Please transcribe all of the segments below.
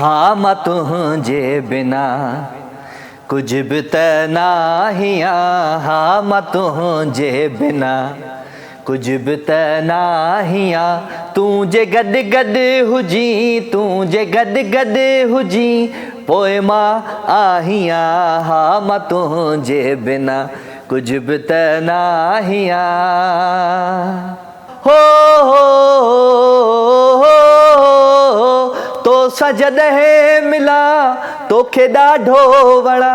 हाँ मां तुझे बिना कुछ भी त नाहियां, हाँ मां तुझे बिना कुछ भी त नाहियां। तूं जे गॾु गॾु हुजी, तूं जे गॾु गॾु हुजी पोइ मां आहियां, हाँ मां तुझे बिना कुछ भी त नाहियां। हो तो सां जॾहिं मिला तोखे ॾाढो वणा,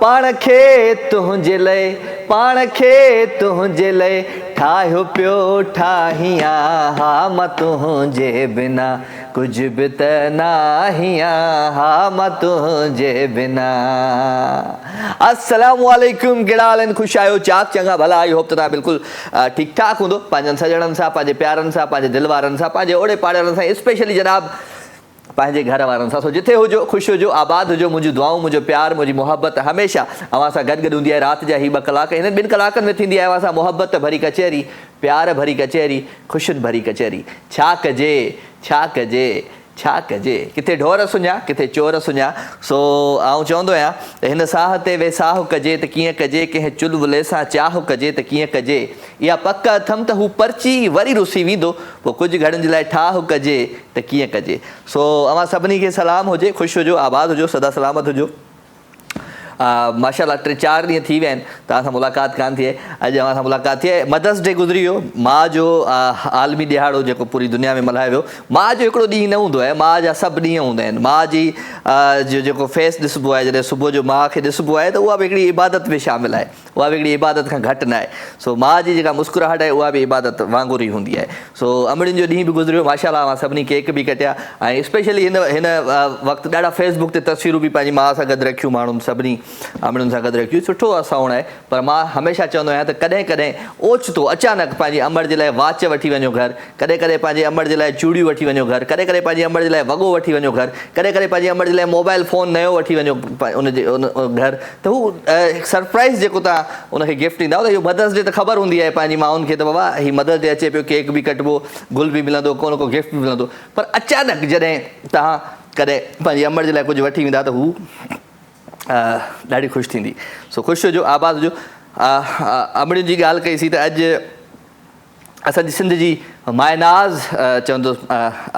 पाण खे तुंहिंजे लाइ, पाण खे तुंहिंजे लाइ ठाहियो पियो ठाहियां, हाँ मां तुंहिंजे बिना कुछ भी त नाहियां, हाँ मां तुंहिंजे बिना। अस्सलामु अलैकुम, कहिड़ा हाल आहिनि? ख़ुशि आहियो? चाक चङा भला? आई होप त तव्हां बिल्कुलु ठीकु ठाक हूंदो, पंहिंजनि सॼणनि सां, पंहिंजे प्यारनि सां, पंहिंजे दिलि वारनि सां, पंहिंजे ओड़े पाड़ेवारनि सां, स्पेशली जनाब पंहिंजे घर वारनि सां। सो जिथे हुजो, ख़ुशि हुजो, आबाद हुजो। मुंहिंजूं दुआऊं, मुंहिंजो प्यार, मुंहिंजी मोहबत हमेशह अव्हां सां गॾु गॾु हूंदी आहे। राति जा ही 2 कलाक, हिन 2 कलाकनि में थींदी आहे अव्हां सां मोहबत भरी कचहरी, प्यार भरी कचहरी, ख़ुशियुनि भरी कचहरी। छा कजे, छा कजे, छा कजे, किथे ढोर सुञा, किथे चोर सुञा। सो आउं चवंदो आहियां त हिन साह ते वेसाह कजे त कीअं कजे, कंहिं चुलबुले सां चाह कजे त कीअं कजे। इहा पक अथमि त हू पर्ची वरी रुसी वेंदो, पोइ कुझु घड़ियुनि जे लाइ ठाह कजे त कीअं कजे। सो अव्हां सभिनी खे सलाम हुजे, ख़ुशि हुजो, आबाद हुजो, सदा सलामत हुजो। माशाल्लाह 3-4 ॾींहं थी विया आहिनि तव्हां सां मुलाक़ात कान थी आहे। अॼु अव्हां सां मुलाक़ात थी आहे। मदर्स डे गुज़री वियो, माउ जो आलमी ॾिहाड़ो जेको पूरी दुनिया में मल्हायो वियो। माउ जो हिकिड़ो ॾींहुं न हूंदो आहे, माउ जा सभु ॾींहं हूंदा आहिनि। माउ जी जो जेको फेस ॾिसबो आहे, जॾहिं सुबुह जो माउ खे ॾिसबो आहे त उहा बि हिकिड़ी इबादत में शामिलु आहे, उहा बि हिकिड़ी इबादत खां घटि न आहे। सो माउ जी जेका मुस्कुराहट आहे उहा बि इबादत वांगुरु ई हूंदी आहे। सो अमड़ियुनि जो ॾींहुं बि गुज़रियो, माशाल्लाह अवां सभिनी केक बि कटिया, ऐं स्पेशली हिन वक़्तु ॾाढा फेसबुक ते तस्वीरूं बि पंहिंजी माउ सां गॾु रखियूं, माण्हुनि सभिनी अमड़ियुनि सां गॾु रखियूं। सुठो आहे, साउंड आहे। पर मां हमेशह चवंदो आहियां त कॾहिं कॾहिं ओचितो अचानक पंहिंजी अमड़ जे लाइ वाच वठी वञो घर, कॾहिं कॾहिं पंहिंजे अमड़ जे लाइ चूड़ियूं वठी वञो घर, कॾहिं कॾहिं पंहिंजी अमड़ जे लाइ वॻो वठी वञो घर, कॾहिं कॾहिं पंहिंजी अमड़ जे लाइ मोबाइल फ़ोन नयो वठी वञो उन घर। त हू सरप्राइज़ जेको तव्हां उनखे गिफ्ट ॾींदा त इहो मदर्स डे त ख़बर हूंदी आहे पंहिंजी माउनि खे त बाबा हीउ मदर्स डे अचे पियो, केक बि कटिबो, गुल बि मिलंदो, को न को गिफ्ट बि मिलंदो। पर अचानक जॾहिं तव्हां कॾहिं पंहिंजी अमड़ जे लाइ कुझु वठी वेंदा त हू ॾाढी ख़ुशि थींदी। सो ख़ुशि हुजो, आबाद हुजो। अमड़ियुनि जी ॻाल्हि कईसीं त अॼु असांजी सिंध जी मायनाज़ चवंदो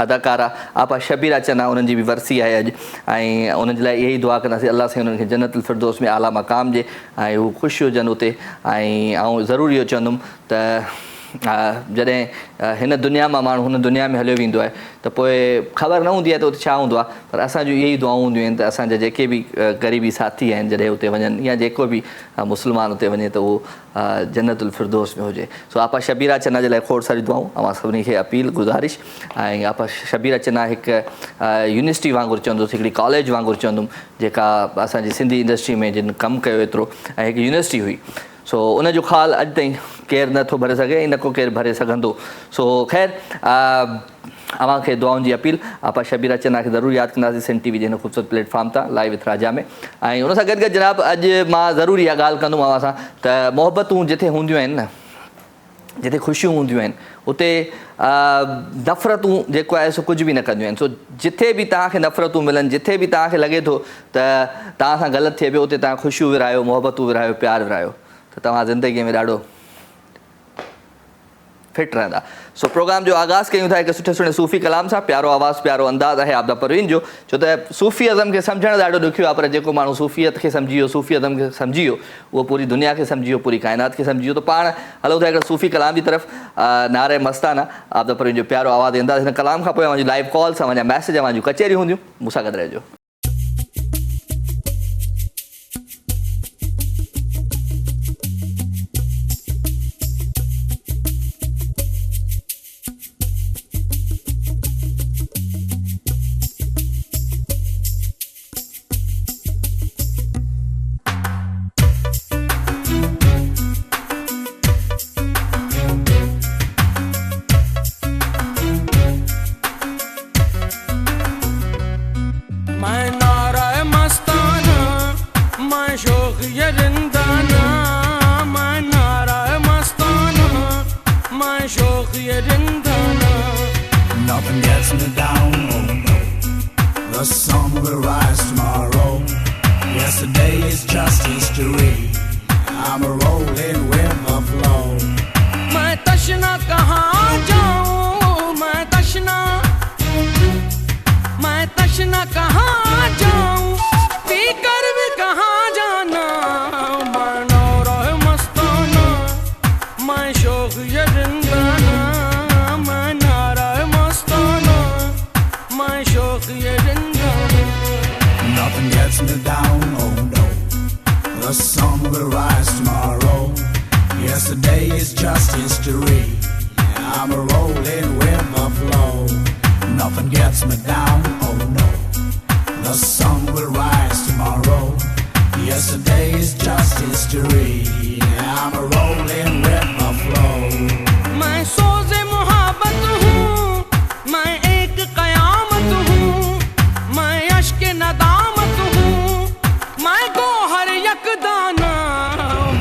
अदाकारा आपा शबीरा चन्ना, उन्हनि जी बि वरसी आहे अॼु, ऐं उन्हनि जे लाइ इहा ई दुआ कंदासीं अलाह साईं उन्हनि खे जन्नतुल फिरदौस में आला मक़ाम ॾिए ऐं हू ख़ुशि हुजनि उते। ऐं आउं ज़रूरु इहो चवंदुमि त जॾहिं हिन दुनिया मां माण्हू हुन दुनिया में हलियो वेंदो आहे त पोइ ख़बर न हूंदी आहे त उते छा हूंदो आहे। पर असांजूं इहे ई दुआऊं हूंदियूं आहिनि त असांजा जेके बि क़रीबी साथी आहिनि जॾहिं उते वञनि, या जेको बि मुस्लमान उते वञे त उहो जन्नतुल फिरदौस में हुजे। सो आपा शबीरा चन्ना जे लाइ खोड़ सारी दुआऊं, अवां सभिनी खे अपील गुज़ारिश। ऐं आपा शबीरा चन्ना हिकु यूनिवर्सिटी वांगुरु चवंदुसि, हिकिड़ी कॉलेज वांगुरु चवंदुमि, जेका असांजी सिंधी इंडस्ट्री में जिन कमु कयो एतिरो, ऐं हिकु यूनिवर्सिटी हुई। सो उनजो ख़्यालु अॼु ताईं केरु नथो भरे सघे, ऐं न को केरु भरे सघंदो। सो ख़ैरु अव्हां खे दुआउनि जी अपील। आपा शबीरा चन्ना खे ज़रूरु यादि कंदासीं सिंध टीवी जे हिन ख़ूबसूरत प्लेटफॉर्म तां लाइव विथ राजा में। ऐं उन सां गॾु गॾु जनाब अॼु मां ज़रूरु इहा ॻाल्हि कंदुमि अव्हां सां त मोहबतूं जिथे हूंदियूं आहिनि न, जिथे ख़ुशियूं हूंदियूं आहिनि उते नफ़रतूं जेको आहे सो कुझु बि न कंदियूं आहिनि। सो जिथे बि तव्हांखे नफ़रतूं मिलनि, जिथे बि तव्हांखे लॻे थो त तव्हां सां ग़लति थिए पियो, उते तव्हां ख़ुशियूं विरायो, मोहबतूं विरायो, प्यार विरायो, त तव्हां ज़िंदगीअ में ॾाढो फिट रहंदा। सो प्रोग्राम जो आगाज़ कयूं था हिकु सुठे सुठे सूफ़ी कलाम सां। प्यारो आवाज़ु, प्यारो अंदाज़ आहे आबदा परवीन जो, छो त सूफ़ी अज़म खे सम्झणु ॾाढो ॾुखियो आहे, पर जेको माण्हू सूफ़ियत खे सम्झी वियो, सूफ़ी अज़म खे सम्झी वियो, उहो पूरी दुनिया खे सम्झी वियो, पूरी काइनात खे सम्झी वियो। त पाण हलो था हिकिड़े सूफ़ी कलाम जी तरफ़। नारे मस्ताना आबदा परवीन जो प्यारो आवाज़ु अंदाज़। हिन कलाम खां पोइ अव्हांजी लाइव कॉल्स, अव्हांजा मैसेज, अव्हांजूं कचहरियूं हूंदियूं। मूंसां गॾु रहिजो। शौक ये जिंदाना मैं नारा मस्ताना मैं शौक ये जिंदाना Nothing gets me down, oh no. The sun will rise tomorrow. Yesterday is just history. Yeah, I'm rolling with the flow. Nothing gets me down, oh no. The sun will rise tomorrow. Yesterday is just history. Yeah, I'm rolling with the flow. मैं सोज़े मुहब्बत हूँ मैं एक क़यामत हूँ मैं अश्क नदामत हूँ मैं गोहर यकदाना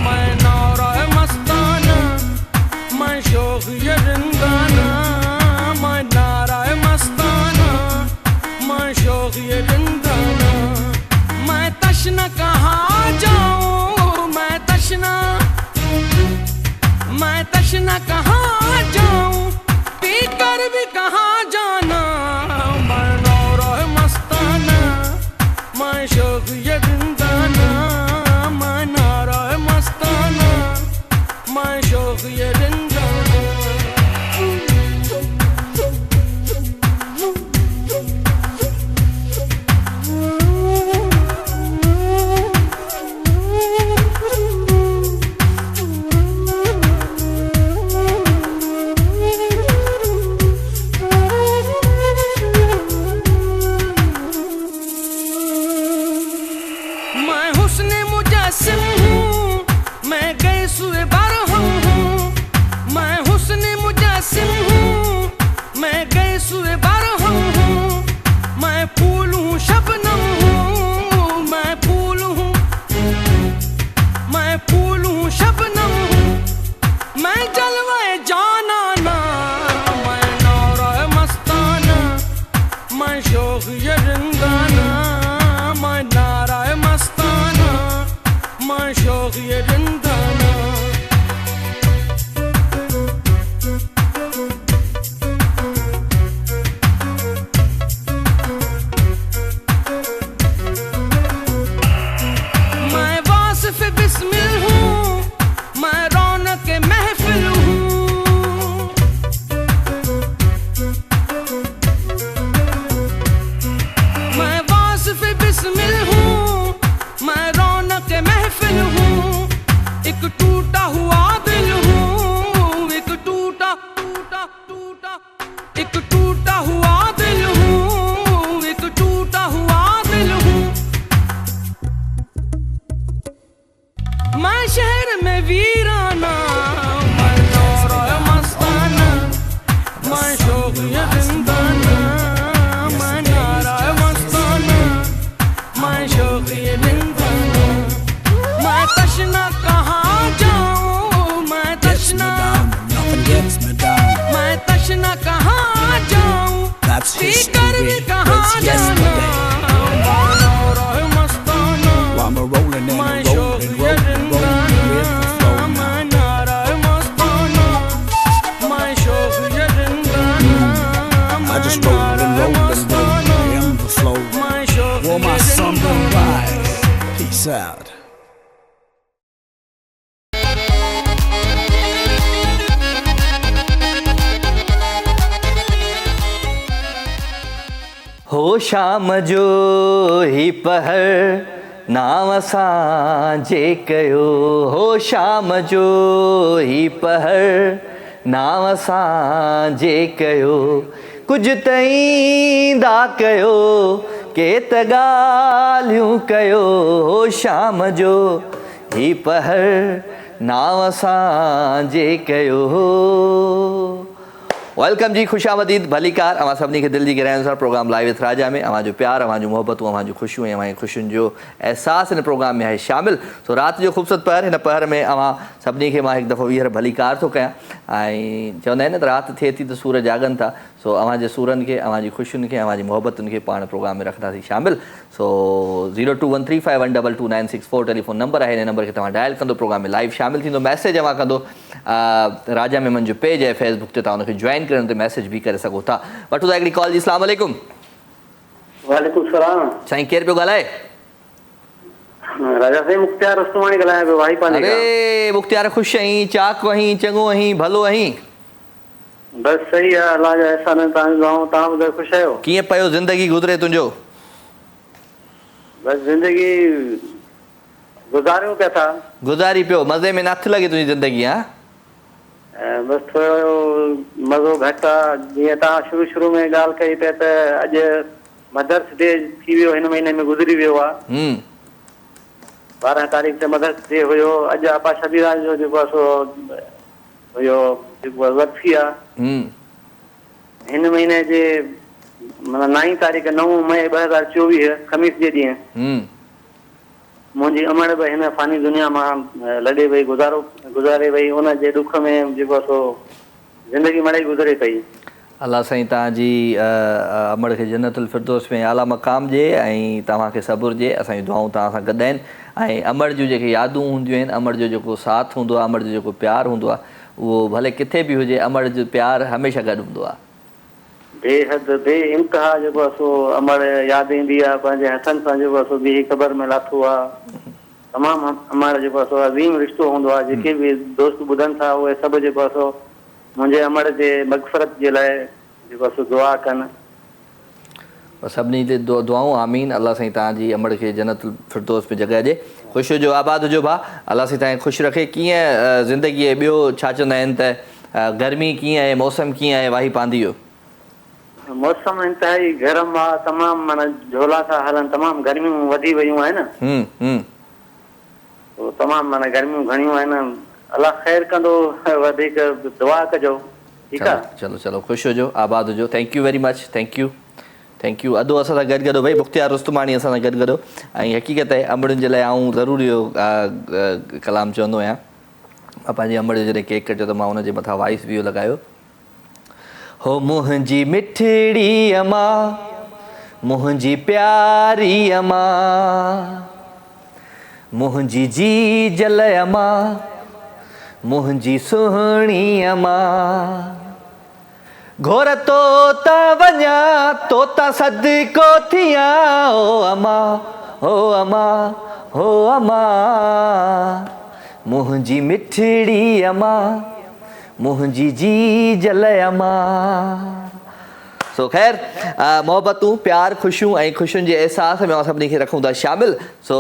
मैं नारा मस्ताना मैं शौक ये जिंदाना मैं नारा मस्ताना मैं शौक ये जिंदाना मैं तशना कहाँ जाऊँ मैं तशना कहाँ जाऊँ पीकर भी कहाँ जाना मैं नारा मस्ताना मैं शौक ये जिंदाना मैं नारा मस्ताना मैं शौक ये जिंदाना मैं हुस्ने मुजस्सिम हूँ मैं गैसुए बरहम हूँ मैं हुस्ने मुजस्सिम हूँ मैं गैसुए बरहम हूँ मैं फूल हूँ शबनम हूँ मैं फूल हूँ शबनम हूँ मैं जलवाए जानाना मैं नारा मस्ताना मैं शौक ये जिंदाना मैं नारा मस्ताना मैं शौक ये जिंदाना मैं वासिफ बिस्मिल हूँ मैं रौनक महफिल हूँ मैं वासिफ बिस्मिल हूँ मैं रौनक महफिल हूँ एक टूटा हुआ दिल हूँ एक टूटा हुआ दिल हूँ एक टूटा हुआ दिल हूँ मैं शहर में वीराना मैं नारा मस्ताना मैं शौक ये जिंदाना मैं नारा मस्ताना मैं शौक ये जिंदाना मैं तशना कहाँ जाऊँ मैं तशना Nothing gets me down. मैं तशना कहाँ जाऊँ That's पीकर भी history. कहाँ It's जाना yesterday. मैं नारा मस्ताना While I'm rolling and मैं rolling, शौक rolling, ये rolling with the flow जिंदाना now. मैं नारा मस्ताना मैं शौक ये जिंदाना I just मैं roll and नारा roll and Mastana roll in the flow. मैं शौक Will my ये sun will जिंदाना rise. Peace out. हो शाम जो ही पहर नाम असां जे कयो हो शाम जो ही पहर नाम असां जे कयो कुझु तईंदा कयो के त ॻाल्हियूं कयो हो शाम जो ही पहर नाम असां जे कयो वेलकम जी खुशामदीद भलीकार अवां सभिनी खे दिलि जी गहराइयुनि सां प्रोग्राम लाइव विथ राजा में अवां जो प्यार अवां जूं मोहबतूं अवां जूं ख़ुशियूं ऐं अवां जी ख़ुशियुनि जो अहसासु हिन प्रोग्राम में आहे शामिल सो राति जो ख़ूबसूरत पहर हिन पहर में अवां सभिनी खे मां हिकु दफ़ो वीहर भलीकार थो कयां ऐं चवंदा आहिनि न त राति थिए थी त सूर जागनि था सो अवां जे सूरनि खे अवां जी ख़ुशियुनि खे अवां जी मोहबतुनि खे पाण प्रोग्राम में रखंदासीं शामिल सो 02135122964 टेलीफोन नंबर आहे हिन नंबर खे तव्हां डायल कंदो प्रोग्राम में लाइव शामिल थींदो मैसेज अवां कंदो राजा मेमन जो पेज आहे फेसबुक ते तव्हां हुनखे जॉइन करण ते मैसेज बि करे सघो था वठो था हिकिड़ी कॉल जी अस्सलाम वालेकुम वालेकुम सलाम साईं केरु पियो ॻाल्हाए राजा साईं मुख्तियार रस्तमाणी ॻाल्हायां पियो भाई पानी अरे मुख्तियार ख़ुशि आहीं, चाक आहीं, चङो आहीं, भलो आहीं? बस सही आहे, अलाह जा एहसान तव्हां दुआऊं। तव्हां ॿुधायो ख़ुशि आहियो? कीअं पियो ज़िंदगी गुज़रे तुंहिंजो? बस ज़िंदगी गुज़ारियूं पिया था। गुज़ारी पियो, मज़े में नथी लॻे तुंहिंजी ज़िंदगी? हा, बस थोरो मज़ो घटि आहे। जीअं तव्हां शुरू में ॻाल्हि कई पिया त अॼु मदर्स डे थी वियो, हिन महीने में गुज़री वियो आहे। 12 तारीख़ ते मदर्स डे हुयो। अॼु आपा शबीरा जो जेको आहे सो हुयो, जेको वर्सी आहे हिन महीने जे माना 9 तारीख़ 9 मई 2024 खमीस जे ॾींहुं मुंहिंजी अमड़ बि हिन फ़ानी दुनिया मां लॾे वई, गुज़ारे वई। उन जे ॾुख में जेको आहे सो ज़िंदगी मिड़ई गुज़रे पई। अलाह साईं तव्हांजी अमड़ खे जन्नतुल फिरदौस में आला मक़ाम ॾिए ऐं तव्हांखे सबुर ॾिए। असांजी दुआऊं तव्हां सां गॾु आहिनि ऐं अमड़ जूं जेके यादूं हूंदियूं आहिनि, अमड़ जो जेको साथ हूंदो आहे, अमड़ जो जेको प्यारु हूंदो आहे, उहो भले किथे बि हुजे, अमड़ जो प्यारु हमेशह गॾु हूंदो आहे। बेहद बे इंतिहा जेको आहे सो अमड़ यादि ईंदी आहे। पंहिंजे हथनि सां जेको आहे सो ॿी क़बर में लाथो आहे। तमामु अमड़ जेको आहे सो अज़ीम रिश्तो हूंदो आहे। जेके बि दोस्त ॿुधनि था उहे सभु जेको आहे सो मुंहिंजे अमड़ जे मग़फ़रत जे लाइ जेको आहे सो दुआ कनि। सभिनी ते दुआऊं आमीन। अलाह साईं तव्हांजी अमड़ खे जन्नतुल फिरदौस में जॻह ॾिए। ख़ुशि हुजो, आबाद हुजो भाउ। अलाह साईं तव्हांखे ख़ुशि रखे। कीअं ज़िंदगी ॿियो छा चवंदा आहिनि त गर्मी कीअं आहे, मौसम कीअं आहे वाही पांदी जो? मौसम इंतिहाई गरम आहे। तमामु माना झोला था हलनि। तमामु गर्मियूं वधी वियूं आहिनि। तमामु माना गर्मियूं घणियूं आहिनि। अलाह ख़ैर कंदो, वधीक दुआ कजो। ठीकु आहे? चलो चलो, ख़ुशि हुजो, आबाद हुजो। Thank you very much. Thank you. अदो असां सां गॾु भई मुख्तियार रुस्तमाणी असां सां गॾु ऐं हक़ीक़त आहे अमड़नि जे लाइ आऊं ज़रूरु इहो कलाम चवंदो आहियां। मां पंहिंजे अमड़ जो जॾहिं केक कटियो त मां हुनजे मथां वॉइस बि इहो लॻायो, हो मुंहिंजी मिठड़ी अमा, मुंहिंजी प्यारी अमा, मुंहिंजी जी जल अमा, मुंहिंजी सुहिणी अमा, घोर तो त वञा तो त सदको थियां। ओ अमा, हो अमा, हो अमा, मुंहिंजी मिठड़ी अमा, मुंहिंजी जी जल अमा। सो ख़ैर मोहबतूं, प्यार, ख़ुशियूं ऐं ख़ुशियुनि जे अहसास में सभिनी खे रखूं था शामिल। सो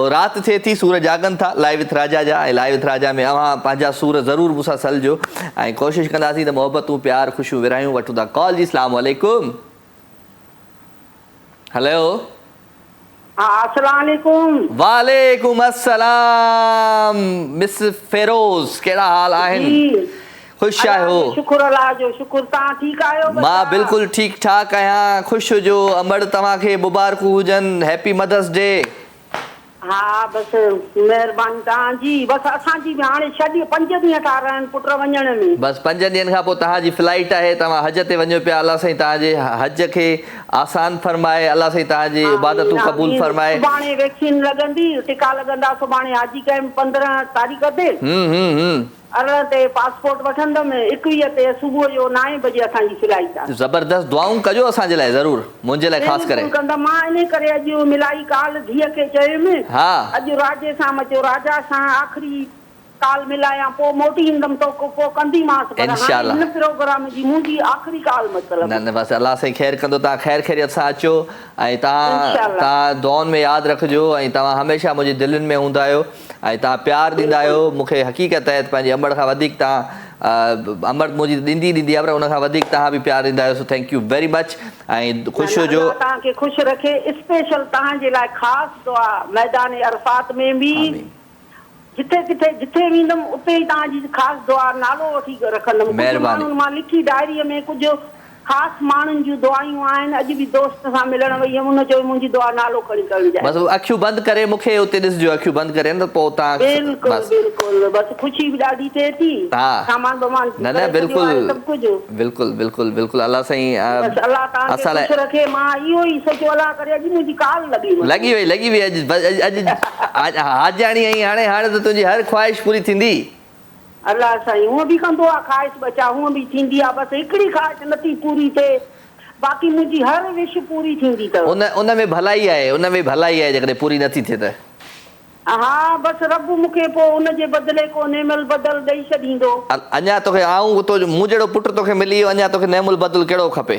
राति थिए थी, सूर जागनि था लाइव विथ राजा जा, ऐं लाइव विथ राजा में अव्हां पंहिंजा सूर ज़रूरु मूंसां सलजो ऐं कोशिशि कंदासीं त मोहबतूं, प्यार, ख़ुशियूं विरायूं। वठूं था कॉल जी। अस्सलाम वालेकुम। हेलो, अस्सलाम वालेकुम। वालेकुम अस्सलाम। मिस फेरोज़, कहिड़ा हाल आहिनि? ख़ुशि आहियो? शुक्र अल्लाह जो, शुक्र। तव्हां ठीकु आहियो? मां बिल्कुलु ठीकु ठाक आहियां। ख़ुशि हुजो। अमड़ तव्हांखे मुबारकूं हुजनि। Happy mother's day. हा बसि महिरबानी तव्हांजी। बसि असांजी बि हाणे 5 ॾींहं था रहनि पुट वञण में। बसि 5 ॾींहंनि खां पोइ तव्हांजी फ्लाइट आहे, तव्हां हज ते वञो पिया। अलाह साईं तव्हांजे हज खे आसान फरमाए, अलाह साईं तव्हांजी इबादतूं क़बूल फरमाए। सुभाणे वैक्सीन लॻंदी, टिका लॻंदा सुभाणे हाजी कैम्प 15 तारीख़ ते। अरिड़हं ते पासपोर्ट वठंदमि, 21 ते सुबुह जो 9 बजे असांजी फ्लाइट आहे। ज़बरदस्त। दुआऊं कजो असांजे लाइ ज़रूरु, मुंहिंजे लाइ ख़ासि करे। कंदमि। मां इन करे अॼु मिलाई काल धीअ खे चयुमि अॼु राजे सां मचो, राजा सां आख़िरी काल मिलायां, पोइ मोटी ईंदमि तो पोइ कंदीमांसि। इंशाअल्लाह हिन प्रोग्राम जी मुंहिंजी आख़िरी काल मतिलबु। न बसि अलाह साईं ख़ैर कंदो। तव्हां ख़ैर ख़ैरियत सां अचो ऐं तव्हां दुआउनि में यादि रखिजो ऐं तव्हां हमेशह मुंहिंजी दिलनि में हूंदा आहियो ऐं तव्हां प्यारु ॾींदा आहियो मूंखे। हक़ीक़त आहे पंहिंजे अमड़ खां वधीक तव्हां अमड़ मुंहिंजी ॾींदी आहे, पर उन खां वधीक तव्हां बि प्यारु ॾींदा आहियो। So thank you very much ऐं ख़ुशि हुजो। तव्हांखे ख़ुशि रखे। स्पेशल तव्हांजे लाइ ख़ासि दुआ मैदान अरफात में बि, जिथे वेंदमि उते ई तव्हांजी ख़ासि दुआ नालो वठी रखंदमि। महिरबानी। मां लिखी डायरीअ में कुझु ख़ासि माण्हुनि जूं दुआयूं आहिनि। अॼु बि दोस्त सां मिलण वई हुयमि, हुन चयो मुंहिंजी दुआ नालो खणी करिजे। बसि अखियूं बंदि करे मूंखे उते ॾिसजो, अखियूं बंदि करे न पोइ तव्हां। बिल्कुलु बिल्कुलु। बसि ख़ुशी बि ॾाढी थिए थी। सामान वामान न बिल्कुलु बिल्कुलु बिल्कुलु बिल्कुुलु। अलाह साईं असां लाइ रखे। मां इहो ई सोचियो अलाह करे अॼु मुंहिंजी काल लॻी वई अॼु हाजाणी आई। हाणे त तुंहिंजी हर ख़्वाहिश पूरी थींदी। अलाह साईं हूअं बि कंदो आहे, ख़्वाहिश बचा हूअं बि थींदी आहे। बसि हिकिड़ी ख़्वाहिश नथी पूरी थिए, बाक़ी मुंहिंजी हर विश पूरी थींदी अथव। उन में भलाई आहे, जेकॾहिं पूरी नथी थिए त। हा बसि रब मूंखे पोइ उनजे बदिले को नेमल बदल ॾेई छॾींदो। अञा तोखे आऊं तो मूं जहिड़ो पुटु तोखे मिली वियो, अञा तोखे नेमुल बदल कहिड़ो खपे?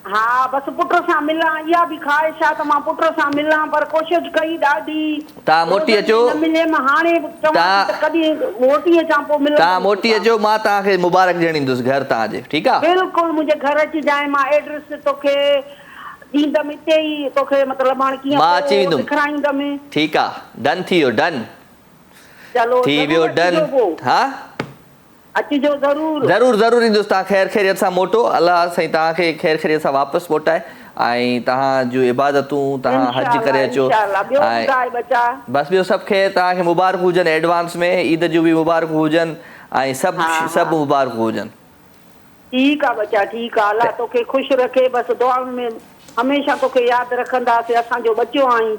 हा बसि पुट सां मिलां, इहा बि ख़्वाहिश आहे त मां पुट सां मिलां, पर कोशिशि कई ॾाढी। तव्हां मोटी अचो, न मिले, मां हाणे चवां थी त कॾहिं मोटी अचां पोइ मिलंदमि। तव्हां मोटी अचो, मां तव्हांखे मुबारक ॾियण ईंदुसि घर तव्हांजे, ठीकु आहे? बिल्कुलु मुंहिंजे घर अची जाए, मां एड्रेस तोखे ॾींदमि हिते ई, तोखे मतिलबु हाणे कीअं मां अची वेंदुमि, ॾेखारींदमि। ठीकु आहे, डन थी वियो, डन चलो थी वियो, डन। हा अचिजो ज़रूरु ज़रूरु ज़रूरु ईंदुसि, तव्हां ख़ैर ख़ैरियत सां मोटो, अलाह साईं तव्हांखे ख़ैर ख़ैरियत सां वापसि मोटाए ऐं तव्हां जूं इबादतूं तव्हां हज करे अचो। ऐं बसि ॿियो सभु ख़ैर, तव्हांखे मुबारक हुजनि एडवांस में, ईद जूं बि मुबारक हुजनि ऐं सभु मुबारक हुजनि। ठीकु आहे बचा, ठीकु आहे, अलाह तोखे ख़ुशि रखे, बसि दुआउनि में हमेशह तोखे यादि रखंदासीं, असांजो बचियो आहीं।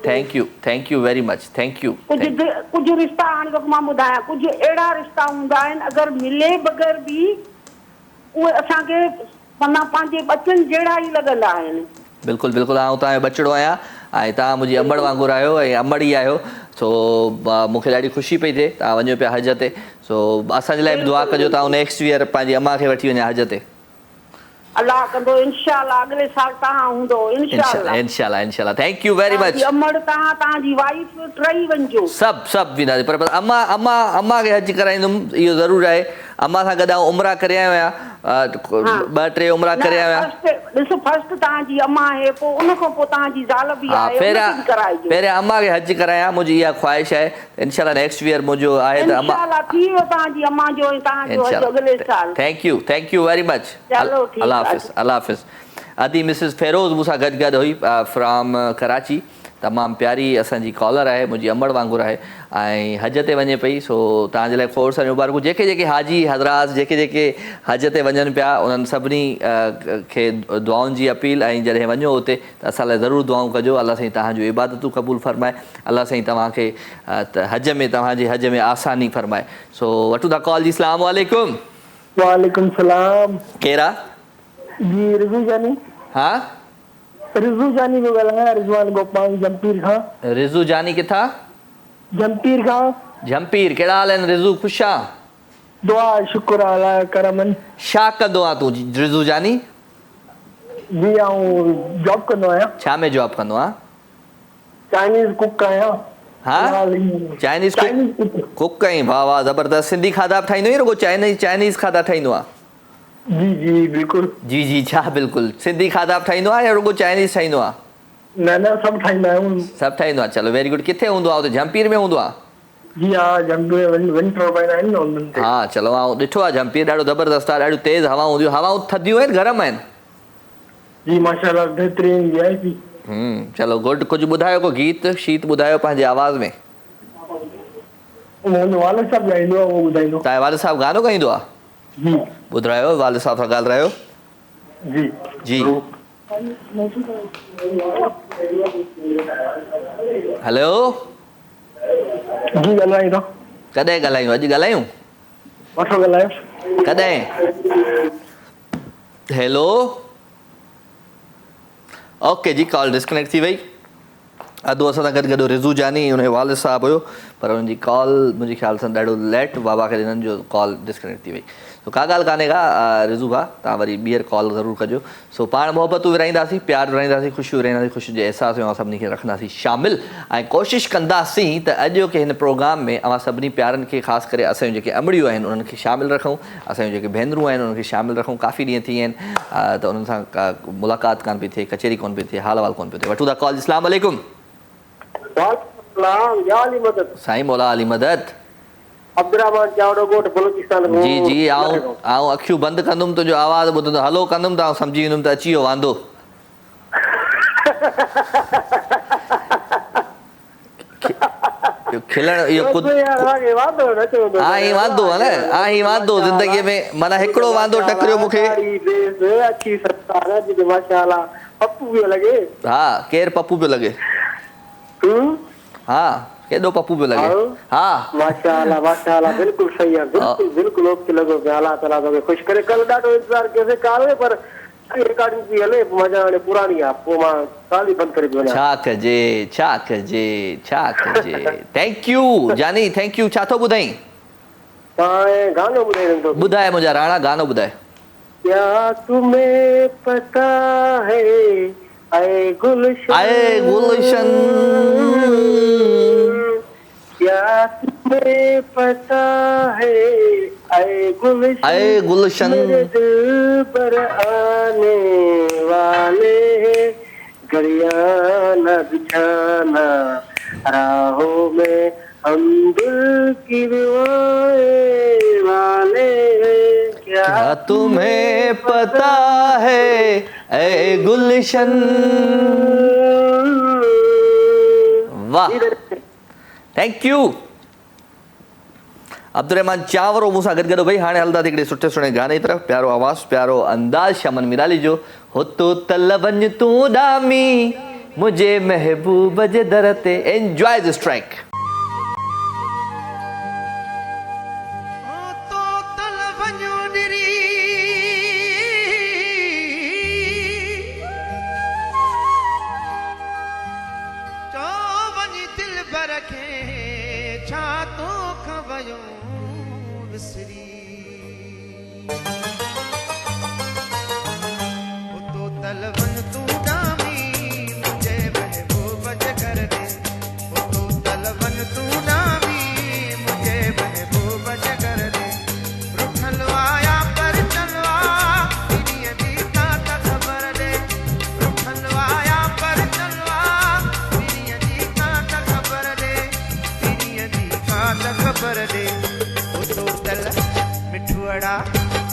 Thank you very much, thank U. कुझु रिश्ता हाणे तोखे मां ॿुधायां, कुझु अहिड़ा रिश्ता हूंदा आहिनि अगरि मिले बग़ैर बि उहे असांखे माना पंहिंजे बचनि जहिड़ा ई लॻंदा आहिनि। बिल्कुलु बिल्कुलु, आउं तव्हांजो बचिड़ो आहियां ऐं तव्हां मुंहिंजी अमड़ वांगुरु आहियो ऐं अमड़ ई आहियो, सो मूंखे ॾाढी ख़ुशी पई थिए तव्हां वञो पिया हज ते। सो असांजे लाइ बि दुआ कजो तव्हां नेक्स्ट ईयर पंहिंजी अम्मा खे वठी वञा हज ते। अल्लाह कंदो इंशाअल्लाह, अॻिले साल तव्हां हूंदो इंशाअल्लाह। Thank you very much. अमड़ तव्हां, तव्हांजी वाइफ टई वञिजो। सभु वेंदासीं, पर अम्मा खे हज कराईंदुमि, इहो ज़रूरु आहे। अम्मा सां गॾु आउं उमरा करे आयो आहियां, 2-3 उमरा करे आयो आहियां। ॾिसो फर्स्ट तव्हांजी अम्मा आहे, पोइ उन खां पोइ तव्हांजी ज़ाल बि आहे, पहिरियां अम्मा खे हज करायां, मुंहिंजी इहा ख़्वाहिश आहे। इंशाअल्लाह नेक्स्ट ईयर मुंहिंजो आहे त अम्मा थी वियो तव्हांजी अम्मा जो ऐं तव्हांजो हज अॻिले साल। Thank you very much. Allah हाफ़िज़। अदी मिसिस फेरोज़ मूंसां गॾु हुई फ्रॉम कराची, तमामु प्यारी असांजी कॉलर आहे, मुंहिंजी अमड़ वांगुरु आहे ऐं हज ते वञे पई। सो तव्हांजे लाइ खोड़ सारियूं मुबारकूं। जेके हाजी हज़रात जेके हज ते वञनि पिया, उन्हनि सभिनी खे दुआउनि जी अपील, ऐं जॾहिं वञो उते त असां लाइ ज़रूरु दुआऊं कजो। अलाह साईं तव्हांजूं इबादतूं क़बूल फ़रमाए, अलाह साईं तव्हांखे हज में तव्हांजे हज में आसानी फ़रमाए। सो वठूं था कॉल जी। अस्सलाम वालेकुम। वालेकुम सलाम। केरा जी? रिज़ू जानी। हाँ रिज़ू जानी पियो ॻाल्हायां, रिज़वान गोपाल जमपीर खां। रिज़ू जानी किथां? जमपीर खां। जमपीर, कहिड़ा हाल आहिनि रिज़ू? ख़ुशि आं? दुआ शुक्र अलाह करमन। छा कंदो आहीं तूं रिज़ू जानी? जी आऊं जॉब कंदो आहियां। छा में जॉब कंदो आहीं? चाइनीज़ कुक आहियां। हाँ चाइनीज़ कुक आहीं? वाह वाह ज़बरदस्त। सिंधी खाधा बि ठाहींदो आहीं रुगो चाइनीज़ खाधा ठाहींदो आहे? जी जी बिल्कुलु। जी छा बिल्कुलु? सिंधी खाधा बि ठाहींदो आहे या रुगो चाइनीज़ ठाहींदो आहे? न सभु ठाहींदा आहियूं। सभु ठाहींदो आहे, चलो वेरी गुड। किथे हूंदो आहे? उते जमपीर में हूंदो आहे? जी हा, जमपीर विंड टर्बाइन आहिनि न उन्हनि ते। हा चलो, आउं ॾिठो आहे जमपीर, ॾाढो ज़बरदस्त आहे, ॾाढियूं तेज़ हवाऊं हूंदियूं। हवाऊं थधियूं आहिनि गरम आहिनि? जी माशाअल्लाह बहितरीन जी आहे थी। चलो गुड। कुझु ॿुधायो, को गीत शीत ॿुधायो पंहिंजे आवाज़ में। वालिद साहब ॻाईंदो आहे, उहो ॿुधाईंदो। तव्हांजो वालिद साहब गानो ॻाईंदो आहे? जी। ॿुधायो, वालिद साहब सां ॻाल्हि रहियो। जी हेलो जी ॻाल्हायूं था। कॾहिं ॻाल्हायूं? अॼु ॻाल्हायूं? वठो ॻाल्हायो। कॾहिं? हेलो ओके जी, कॉल डिस्कनेक्ट थी वई। अधु असां सां गॾु रिज़ू जानी, उनजो वालिद साहबु हुयो, पर हुनजी कॉल मुंहिंजे ख़्याल सां ॾाढो लेट बाबा खे ॾिननि जो कॉल डिस्कनेक्ट थी वई। सो का ॻाल्हि कान्हे का रिज़ू भाउ, तव्हां वरी ॿीहर कॉल ज़रूरु कजो। सो पाण मोहबतूं विराईंदासीं, प्यार विराईंदासीं, ख़ुशियूं विराईंदासीं, ख़ुशी जे अहसास में सभिनी खे रखंदासीं शामिल, ऐं कोशिशि कंदासीं त अॼु के हिन प्रोग्राम में अवां सभिनी प्यारनि खे, ख़ासि करे असांजूं जेके अमड़ियूं आहिनि उन्हनि खे शामिलु रखूं, असांजूं जेके भेनरूं आहिनि उन्हनि खे शामिलु रखूं। काफ़ी ॾींहं थी विया आहिनि त उन्हनि सां का मुलाक़ात कोन पई थिए, कचहरी कोन पई थिए, हाल अहवाल कोन पियो थिए। वठूं था कॉल। अस्सलाम वालेकुम। साईं मौला अली मदद। जी आऊं अखियूं बंदि कंदुमि, तुंहिंजो आवाज़ ॿुधंदो, हलो कंदुमि त सम्झी वेंदुमि त अची वियो वांदो। खिलण इहो वांदो आहे न, वांदो ज़िंदगीअ में, माना हिकिड़ो वांदो टकरियो मूंखे। हा केरु पप्पू पियो लॻे? हा केॾो पप्पू पियो लॻे? हा माशाअल्लाह माशाअल्लाह, बिल्कुलु सही आहे, बिल्कुलु ओके लॻो पियो। अल्लाह ताला तोखे ख़ुशि करे। कल्ह ॾाढो इंतज़ारु कयोसीं कॉल में, पर रिकॉर्डिंग थी हले मजा हाणे पुराणी आहे पोइ मां साल ई बंदि करे पियो वञा। छा कजे थैंक यू जानी थैंक यू। छा थो ॿुधाई? तव्हां गानो ॿुधाईंदो। ॿुधाए मुंहिंजा राणा गानो ॿुधाए। क्या तुम्हें पता है आए गुलशन क्या तुम्हें पता है आए गुलशन मेरे दिल पर आने वाले घड़ियां न बिछाना राहों में हम दिल की दुआएं वाले क्या तुम्हें पता है ए गुलशन। वाह थैंक यू अब्दुल रहमान चावरो मूंसां गॾु गॾु भई हाणे हलंदा हिकिड़े सुठे सुठे गाने तरफ़। प्यारो आवाज़ प्यारो अंदाज़ शमन मिराली जो हुतो तल वञ तूं ॾामी मुंहिंजे महबूब जे दर ते। Enjoy this track. तो तल वञो निरी चो वञी दिल भर खे छा तो खवयो विसरी तो तल वञ तूं ॾामी मुंहिंजे महबूब जे घर ॾे। तो तल वञ तूं ॾामी मुंहिंजे महबूब जे घर ॾे। रुठल आया पर चलवा दीदीअ जी का त ख़बर ॾे। रुठल आया पर चलवा दीदीअ जी का त ख़बर ॾे। दीदीअ जी का त ख़बर ॾे। तो तल मिठुअड़ा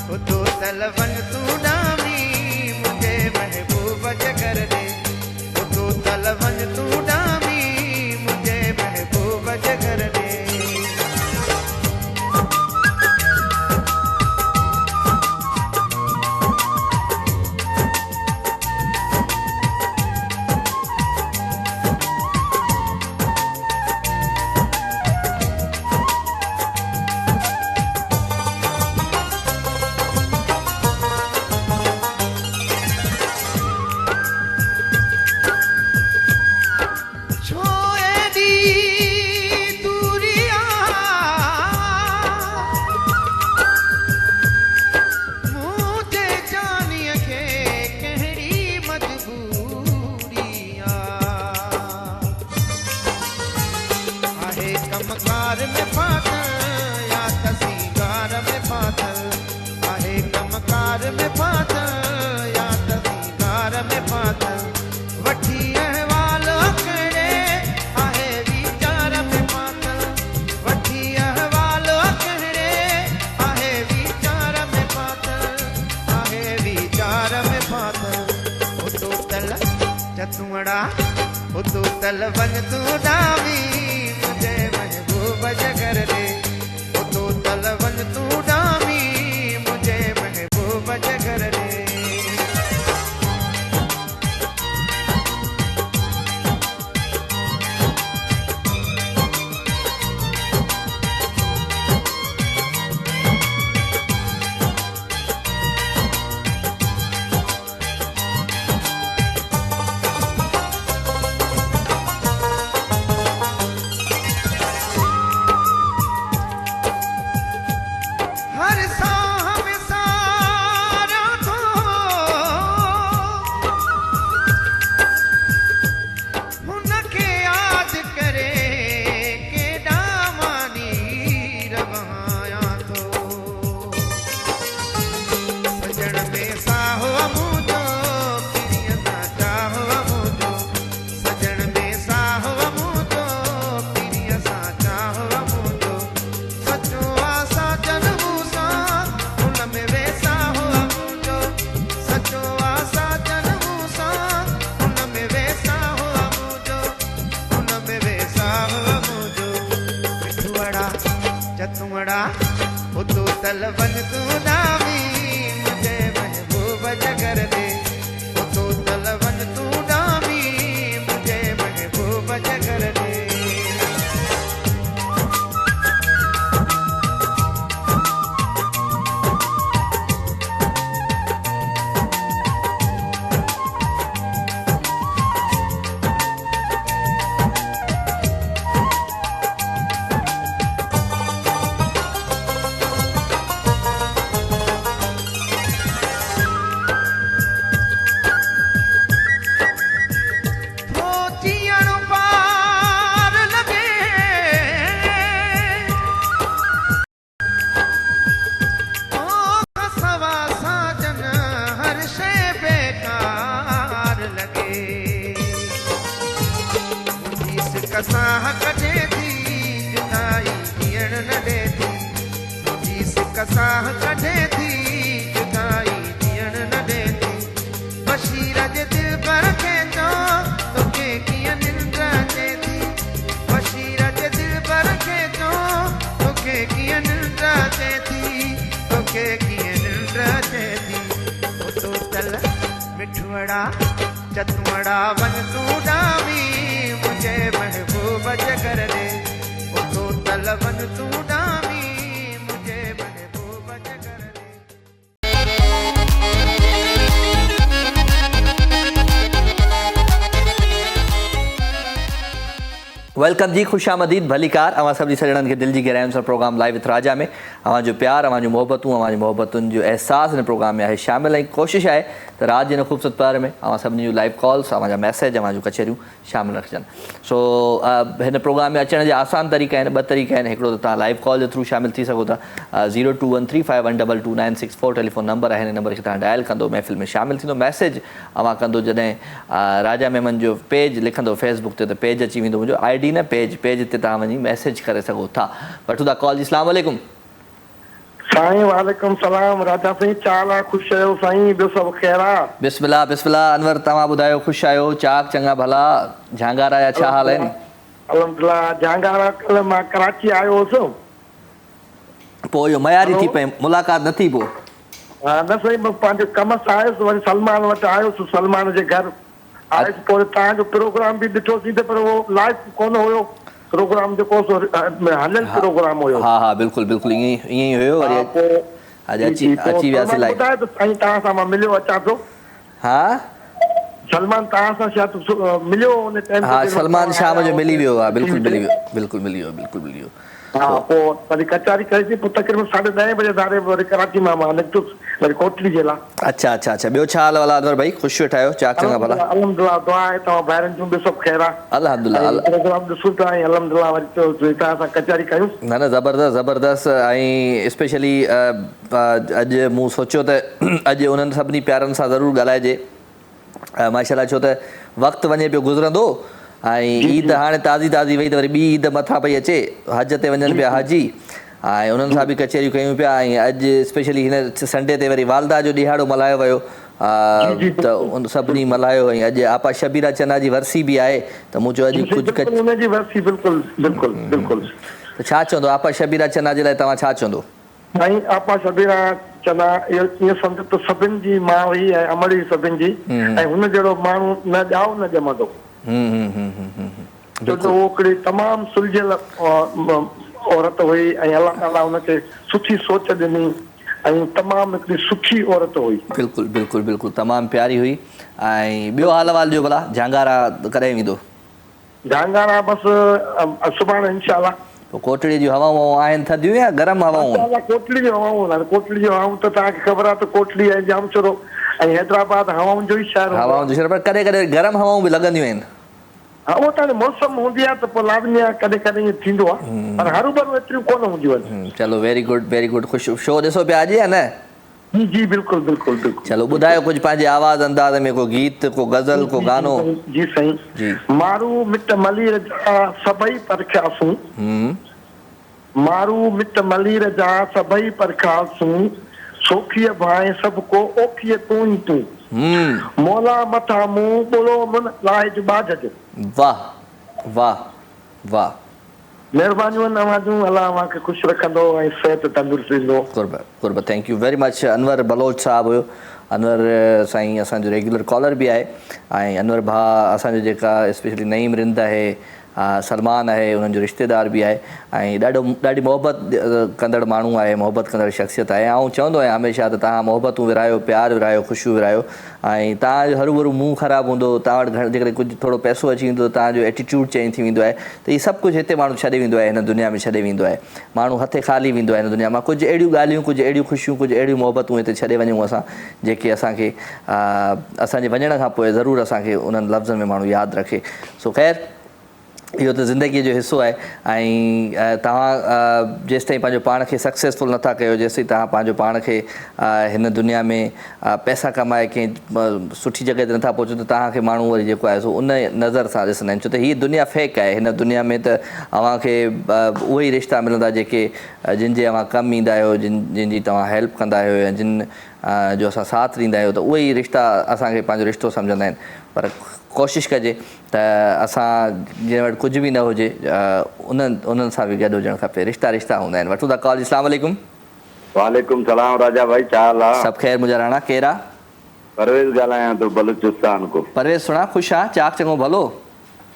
तो तल वञ तूं ॾामी मुंहिंजे महबूब जे घर ॾे। तो तल वञ तूं ॾामी मुंहिंजे महबूब जे घर ॾे। तो तल वञ तूं ॾामी मुंहिंजे महबूब जे घर ॾे। तो तल वञ तूं ॾामी मुंहिंजे महबूब जे घर ॾे। तो तल वञ तूं ॾामी मुंहिंजे महबूब जे घर ॾे। तो तल वञ तूं ॾामी मुंहिंजे महबूब जे घर ॾे। साह कढे थी जुदाई जीअण न ॾे थी तुंहिंजी सिक साह कढे थी जुदाई जीअण न ॾे थी बशीर जे दिल पर खे चो तोखे कीअं निंड अचे थी बशीर जे दिल पर खे चो तोखे कीअं निंड अचे थी तोखे कीअं निंड अचे थी तो तल मिठुड़ा चतुड़ा वन तू डामी मुझे महबूब जगर दे तो तल वन तू डामी मुझे महबूब जगर दे वेलकम जी, खुश आमदीद, भलीकार। अवां सभी सजणनि खे दिल जी गहराइयुनि सां प्रोग्राम लाइव विथ राजा में अवां जो प्यार, अवां जो मोहब्बतुनि जो एहसास हिन प्रोग्राम में आहे शामिल ऐं कोशिशि आहे त रात जे हिन ख़ूबसूरत प्यार में अवां सभिनी जूं लाइव कॉल्स, अवां जा मैसेज, अवां जूं कचहरियूं शामिल रखजनि। सो हिन प्रोग्राम में अचण जा आसान तरीक़ा आहिनि, ॿ तरीक़ा आहिनि। हिकिड़ो त तव्हां लाइव कॉल जे थ्रू शामिल थी सघो था। 021351222964 टेलीफोन नंबर आहे। हिन नंबर खे तव्हां डायल कंदो, महफ़िल में शामिल थींदो। मैसेज अवां कंदो जॾहिं राजा मेमन जो पेज लिखंदो फेसबुक ते, त पेज अची वेंदो मुंहिंजो, ID न पेज ते तव्हां वञी मैसेज करे सघो था। वठूं था कॉल जी। अस्सलाम वालेकुम साईं। वालेकुम सलाम राजा साईं, चाल आहे? ख़ुशि आहियो साईं? ॿियो सभु ख़ैर आहे? बिस्मिल्लाह बिस्मिल्लाह। अनवर तव्हां ॿुधायो, ख़ुशि आहियो? चाक चङा भला? झांगारा जा छा हाल आहिनि? अल्हम्दुलिल्लाह। झांगारा कल्ह मां कराची आयो हुउसि। पोइ इहो मयारी थी पई, मुलाक़ात न थी पोइ? हा न साईं, मां पंहिंजे कम सां आयुसि, वरी सलमान वटि आयुसि, सलमान जे घर आयुसि। पोइ तव्हांजो प्रोग्राम बि ॾिठोसीं त पर उहो लाइव कोन हुयो प्रोग्राम, जेको हलियल प्रोग्राम हुयो। हा हा बिल्कुलु बिल्कुलु ईअं ई हुयो। वरी अॼु अची वियासीं लाइव। ॿुधायो त साईं तव्हां सां मां मिलियो अचां थो। हा सलमान तव्हां सां शायदि मिलियो उन टाइम? हा सलमान शाम जो मिली वियो आहे, बिल्कुलु मिली वियो, बिल्कुलु मिली वियो। हा पोइ वरी कचहरी कईसीं, पोइ तक़रीबन 10:30 बजे दारे वरी कराची मां निकितुसि वरी कोटली जे लाइ। अच्छा। ॿियो छा हाल वाला अनवर भाई? ख़ुशि वेठा आहियो? चाक चङा भला? अल्हम्दुलिल्लाह, दुआ आहे तव्हां ॿाहिरनि जूं बि सभु ख़ैर आहे? अल्हम्दुलिल्लाह। प्रोग्राम ॾिसूं था ऐं अल्हम्दुलिल्लाह वरी तव्हां सां कचहरी कयूं। न ज़बरदस्त। ऐं स्पेशली अॼु मूं सोचियो त अॼु उन्हनि सभिनी प्यारनि सां ज़रूरु ॻाल्हाइजे माशाल्लाह, छो त वक़्तु वञे पियो गुज़रंदो ऐं ईद हाणे ताज़ी वई त वरी ॿी ईद मथां पई अचे, हज ते वञनि पिया हाजी ऐं उन्हनि सां बि कचहरियूं कयूं पिया। ऐं अॼु स्पेशली हिन संडे ते वरी वालदा जो ॾिहाड़ो मल्हायो वियो त उन सभिनी मल्हायो। ऐं अॼु आपा शबीरा चन्ना जी वरसी बि आहे त मूं चयो अॼु कुझु त छा चवंदो आपा शबीरा चन्ना जे लाइ? तव्हां छा चवंदो? साईं आपा शबीरा चन्ना ईअं सम्झो त सभिनि जी मां हुई ऐं अमड़ हुई सभिनि जी, ऐं हुन जहिड़ो माण्हू न ॼाओ न ॼमंदो। छो त उहो हिकिड़ी तमामु सुलझियल औरत हुई ऐं अलाह ताला हुनखे सुठी सोच ॾिनी ऐं तमामु हिकिड़ी सुठी औरत हुई। बिल्कुलु तमामु प्यारी हुई। ऐं ॿियो हाल वाल जो भला? झांगारा कॾहिं वेंदो? झांगारा बसि सुभाणे इंशाअल्लाह। पोइ कोटड़ी जूं हवाऊं आहिनि थधियूं या गरम हवाऊं? कोटड़ी जूं हवाऊं, कोटड़ी जूं हवाऊं त तव्हांखे ख़बर आहे त कोटड़ी ऐं जामचोरो ऐं हैदराबाद हवाउनि जो ई शहर। हवाउनि जो शहर, पर कॾहिं गरम हवाऊं बि लॻंदियूं आहिनि। हा उहो त मौसम हूंदी आहे त पोइ लाज़मी आहे, कॾहिं ईअं थींदो आहे, पर हरू भरू एतिरियूं कोन हूंदियूं आहिनि। चलो वेरी गुड। ख़ुशि शो ॾिसो पिया अॼु या न? जी बिल्कुलु। चलो ॿुधायो कुझु पंहिंजे आवाज़ अंदाज़ में, को गीत, को गज़ल, को गानो? जी साईं। मारू मिट मलीर जा सभई परखियासूं, मारू मिट मलीर जा सभई परखियासूं, सोखीअ भाए सभु को ओखीअ तूं ई तूं, मौला मथा मूं ॿोलो मन लाइज बाज जो। वाह। महिरबानियूं नवाजूं, अलाह अव्हांखे ख़ुशि रखंदो ऐं सिहत तंदुरुस्ती ॾींदो। कुर्ब थैंक यू वेरी मच। अनवर बलोच साहब हुयो। अनवर साईं असांजो रेगुलर कॉलर बि आहे ऐं अनवर भाउ असांजो जेका स्पेशली नईम रिंद आहे, सलमान आहे, उन्हनि जो रिश्तेदार बि आहे ऐं ॾाढी मोहबत कंदड़ माण्हू आहे, मोहबत कंदड़ शख़्सियत आहे। ऐं चवंदो आहियां हमेशह त तव्हां मोहबतूं विरायो, प्यार विरायो, ख़ुशियूं विरायो ऐं तव्हांजो हरू भरू मुंहुं ख़राबु हूंदो, तव्हां वटि जेकॾहिं कुझु थोरो पैसो अची वेंदो, तव्हांजो एटीट्यूड चेंज थी वेंदो आहे त इहे सभु कुझु हिते माण्हू छॾे वेंदो आहे, हिन दुनिया में छॾे वेंदो आहे। माण्हू हथे ख़ाली वेंदो आहे हिन दुनिया मां। कुझु अहिड़ियूं ॻाल्हियूं, कुझु अहिड़ियूं ख़ुशियूं, कुझु अहिड़ियूं मोहबतूं हिते छॾे वञूं असां, जेके असांखे असांजे वञण खां पोइ ज़रूरु असांखे उन्हनि लफ़्ज़नि में माण्हू यादि रखे। सो ख़ैरु इहो त ज़िंदगीअ जो हिसो आहे ऐं तव्हां जेसिताईं पंहिंजो पाण खे सक्सेसफुल नथा कयो, जेसिताईं तव्हां पंहिंजो पाण खे हिन दुनिया में पैसा कमाए कंहिं सुठी जॻह ते नथा पहुचो त तव्हांखे माण्हू वरी जेको आहे सो उन नज़र सां ॾिसंदा आहिनि, छो त हीअ दुनिया फेक आहे। हिन दुनिया में त अव्हांखे उहे ई रिश्ता मिलंदा जेके जिन जे अव्हां कमु ईंदा आहियो, जिन जी तव्हां हेल्प कंदा आहियो या जिन जो असां साथ ॾींदा आहियो, त उहे ई रिश्ता असांखे पंहिंजो रिश्तो सम्झंदा आहिनि। पर कोशिशि कजे त असां जंहिं वटि कुझु बि न हुजे उन्हनि सां बि गॾु हुजणु खपे। रिश्ता हूंदा आहिनि। वठूं था कॉल। अस्सलाम वालेकुम। वालेकुम सलाम राजा भाई, छा हाल आहे? सभु ख़ैर मुंहिंजा राणा, केरु आहे? परवेज़ ॻाल्हायां थो बलूचिस्तान को। परवेज़ सुणा, ख़ुशि आहे? चाक चङो भलो?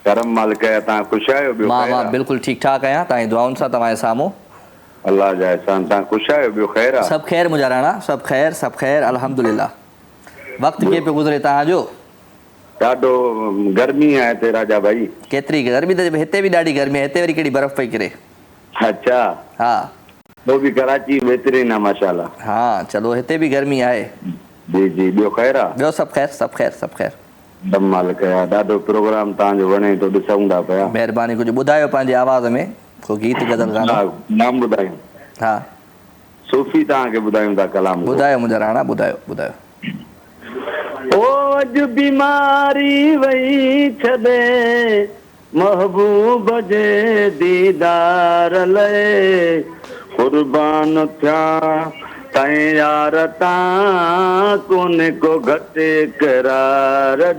करम मालिक आहे, तव्हां ख़ुशि आहियो? ॿियो मां बिल्कुलु ठीकु ठाक आहियां, तव्हांजी दुआउनि सां तव्हांजे साम्हूं। अल्लाह जा एहसान, तव्हां ख़ुशि आहियो? ॿियो ख़ैर आहे? सभु ख़ैर मुंहिंजा राणा, सभु ख़ैर अल्हम्दुलिल्लाह। वक़्तु कीअं पियो गुज़रे तव्हांजो? ॾाढो गर्मी आहे हिते राजा भाई। केतिरी गर्मी? त हिते बि ॾाढी गर्मी आहे, हिते वरी कहिड़ी बर्फ़ पई किरे। अच्छा, हा वो भी कराची बहितरीन आहे माशाल्लाह। हाँ चलो, हिते बि गर्मी आहे। जी जी, ॿियो ख़ैर आहे? ॿियो सभु ख़ैर। दम मालिक आहे, ॾाढो प्रोग्राम तव्हांजो वणे थो, ॾिसूं था पिया। महिरबानी, कुझु ॿुधायो पंहिंजे आवाज़ में, को गीत गज़ल गानो। नाम ॿुधायूं? हा, सूफ़ी तव्हांखे ॿुधायूं था कलाम। ॿुधायो मुंहिंजा राणा, ॿुधायो। ओ अॼु बीमारी वई छॾे महबूब जे दीदार लाइ, कुर्बान थिया तैं यार तां कोन्हे को घटि करार ॾे,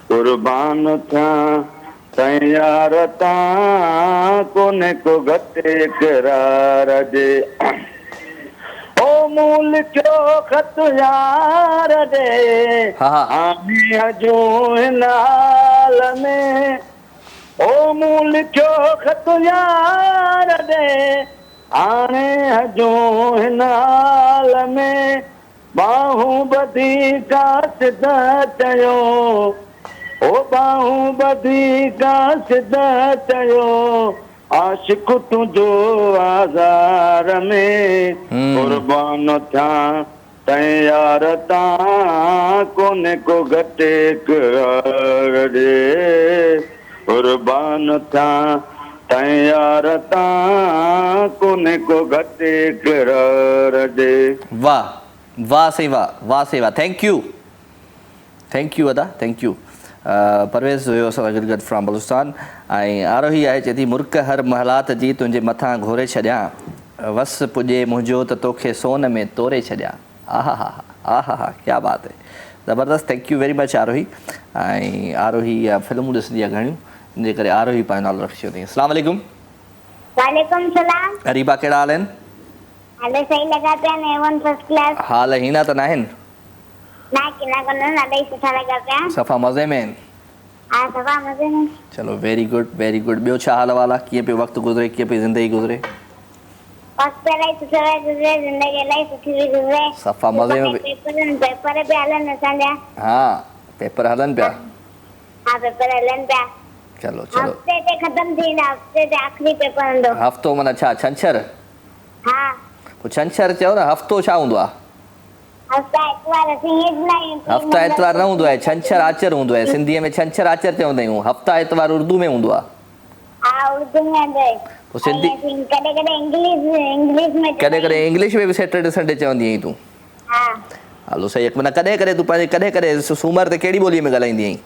कुर्बान थिया तैं यार तां कोन्हे को घटि करार ॾे। ओ मूल क्यों खत यार दे आने हजू नाल में, ओ मूल क्यों खत यार दे आने हजू नाल में, बाहूं बधी का सिद्ध चयो, ओ बाहूं बधी का सिद्ध चयो, आशिक तुझो आज़ार में, कुर्बान थिया तैं यार तां कोन्हे को घटि करार ॾे, कुर्बान थिया तैं यार तां कोन्हे को घटि करार ॾे। वाह सही वाह। थैंक यू अदा, थैंक यू। परवेज़ हुयो असां गॾु फ्रॉम बलूचिस्तान। ऐं आरोही आहे, चए थी मुर्क हर महलात जी तुंहिंजे मथां घोरे छॾियां, वस पुॼे मुंहिंजो त तोखे सोन में तोरे छॾियां। आहा क्या बात है, ज़बरदस्त। थैंक यू वेरी मच आरोही। ऐं आरोही फिल्मूं ॾिसंदी आहे घणियूं, इन जे करे आरोही पंहिंजो नालो रखी छॾियईं। अस्सलाम वालेकुम। वालेकुम सलाम। अरीबा कहिड़ा हाल आहिनि? हाल सही लॻा पिया आहिनि, A1 फर्स्ट क्लास। हाल हीना त न आहिनि? ना किना कोन, ॾाढा ई सुठा लॻा पिया। सफ़ा मज़े में आहिनि? हा सफ़ा मज़े में। चलो वेरी गुड। ॿियो छा हाल वाला, कीअं पियो वक़्तु गुज़रे, कीअं पई ज़िंदगी गुज़रे? वक़्तु इलाही सुठो गुज़रे, ज़िंदगी इलाही सुठी हुई गुज़रे। सफ़ा मज़े में। पेपर पिया हलनि असांजा। हाँ पेपर हलनि पिया? हाँ पेपर हलनि पिया। चलो हफ़्ते ते ख़तम थींदा, हफ़्ते ते आख़िरी पेपर हूंदो। हफ़्तो माना छा, छंछरु? हा पोइ छंछरु चयो न, हफ़्तो छा हूंदो आहे? हफ़्ता इतवार असीं ईअं बुलायूं। हफ़्ता इतवार न हूंदो आहे, छंछरु आचर हूंदो आहे। सिंधीअ में छंछरु आचर चवंदा आहियूं, हफ़्ता इतवार उर्दू में हूंदो आहे। हा उर्दू में हूंदो आहे। पोइ सिंधी कॾहिं इंग्लिश में। कॾहिं इंग्लिश में बि सैटरडे संडे चवंदी आहीं तूं? हा हलो सही आहे। माना कॾहिं तूं पंहिंजे कॾहिं सूमर ते कहिड़ी ॿोलीअ में ॻाल्हाईंदी आहीं?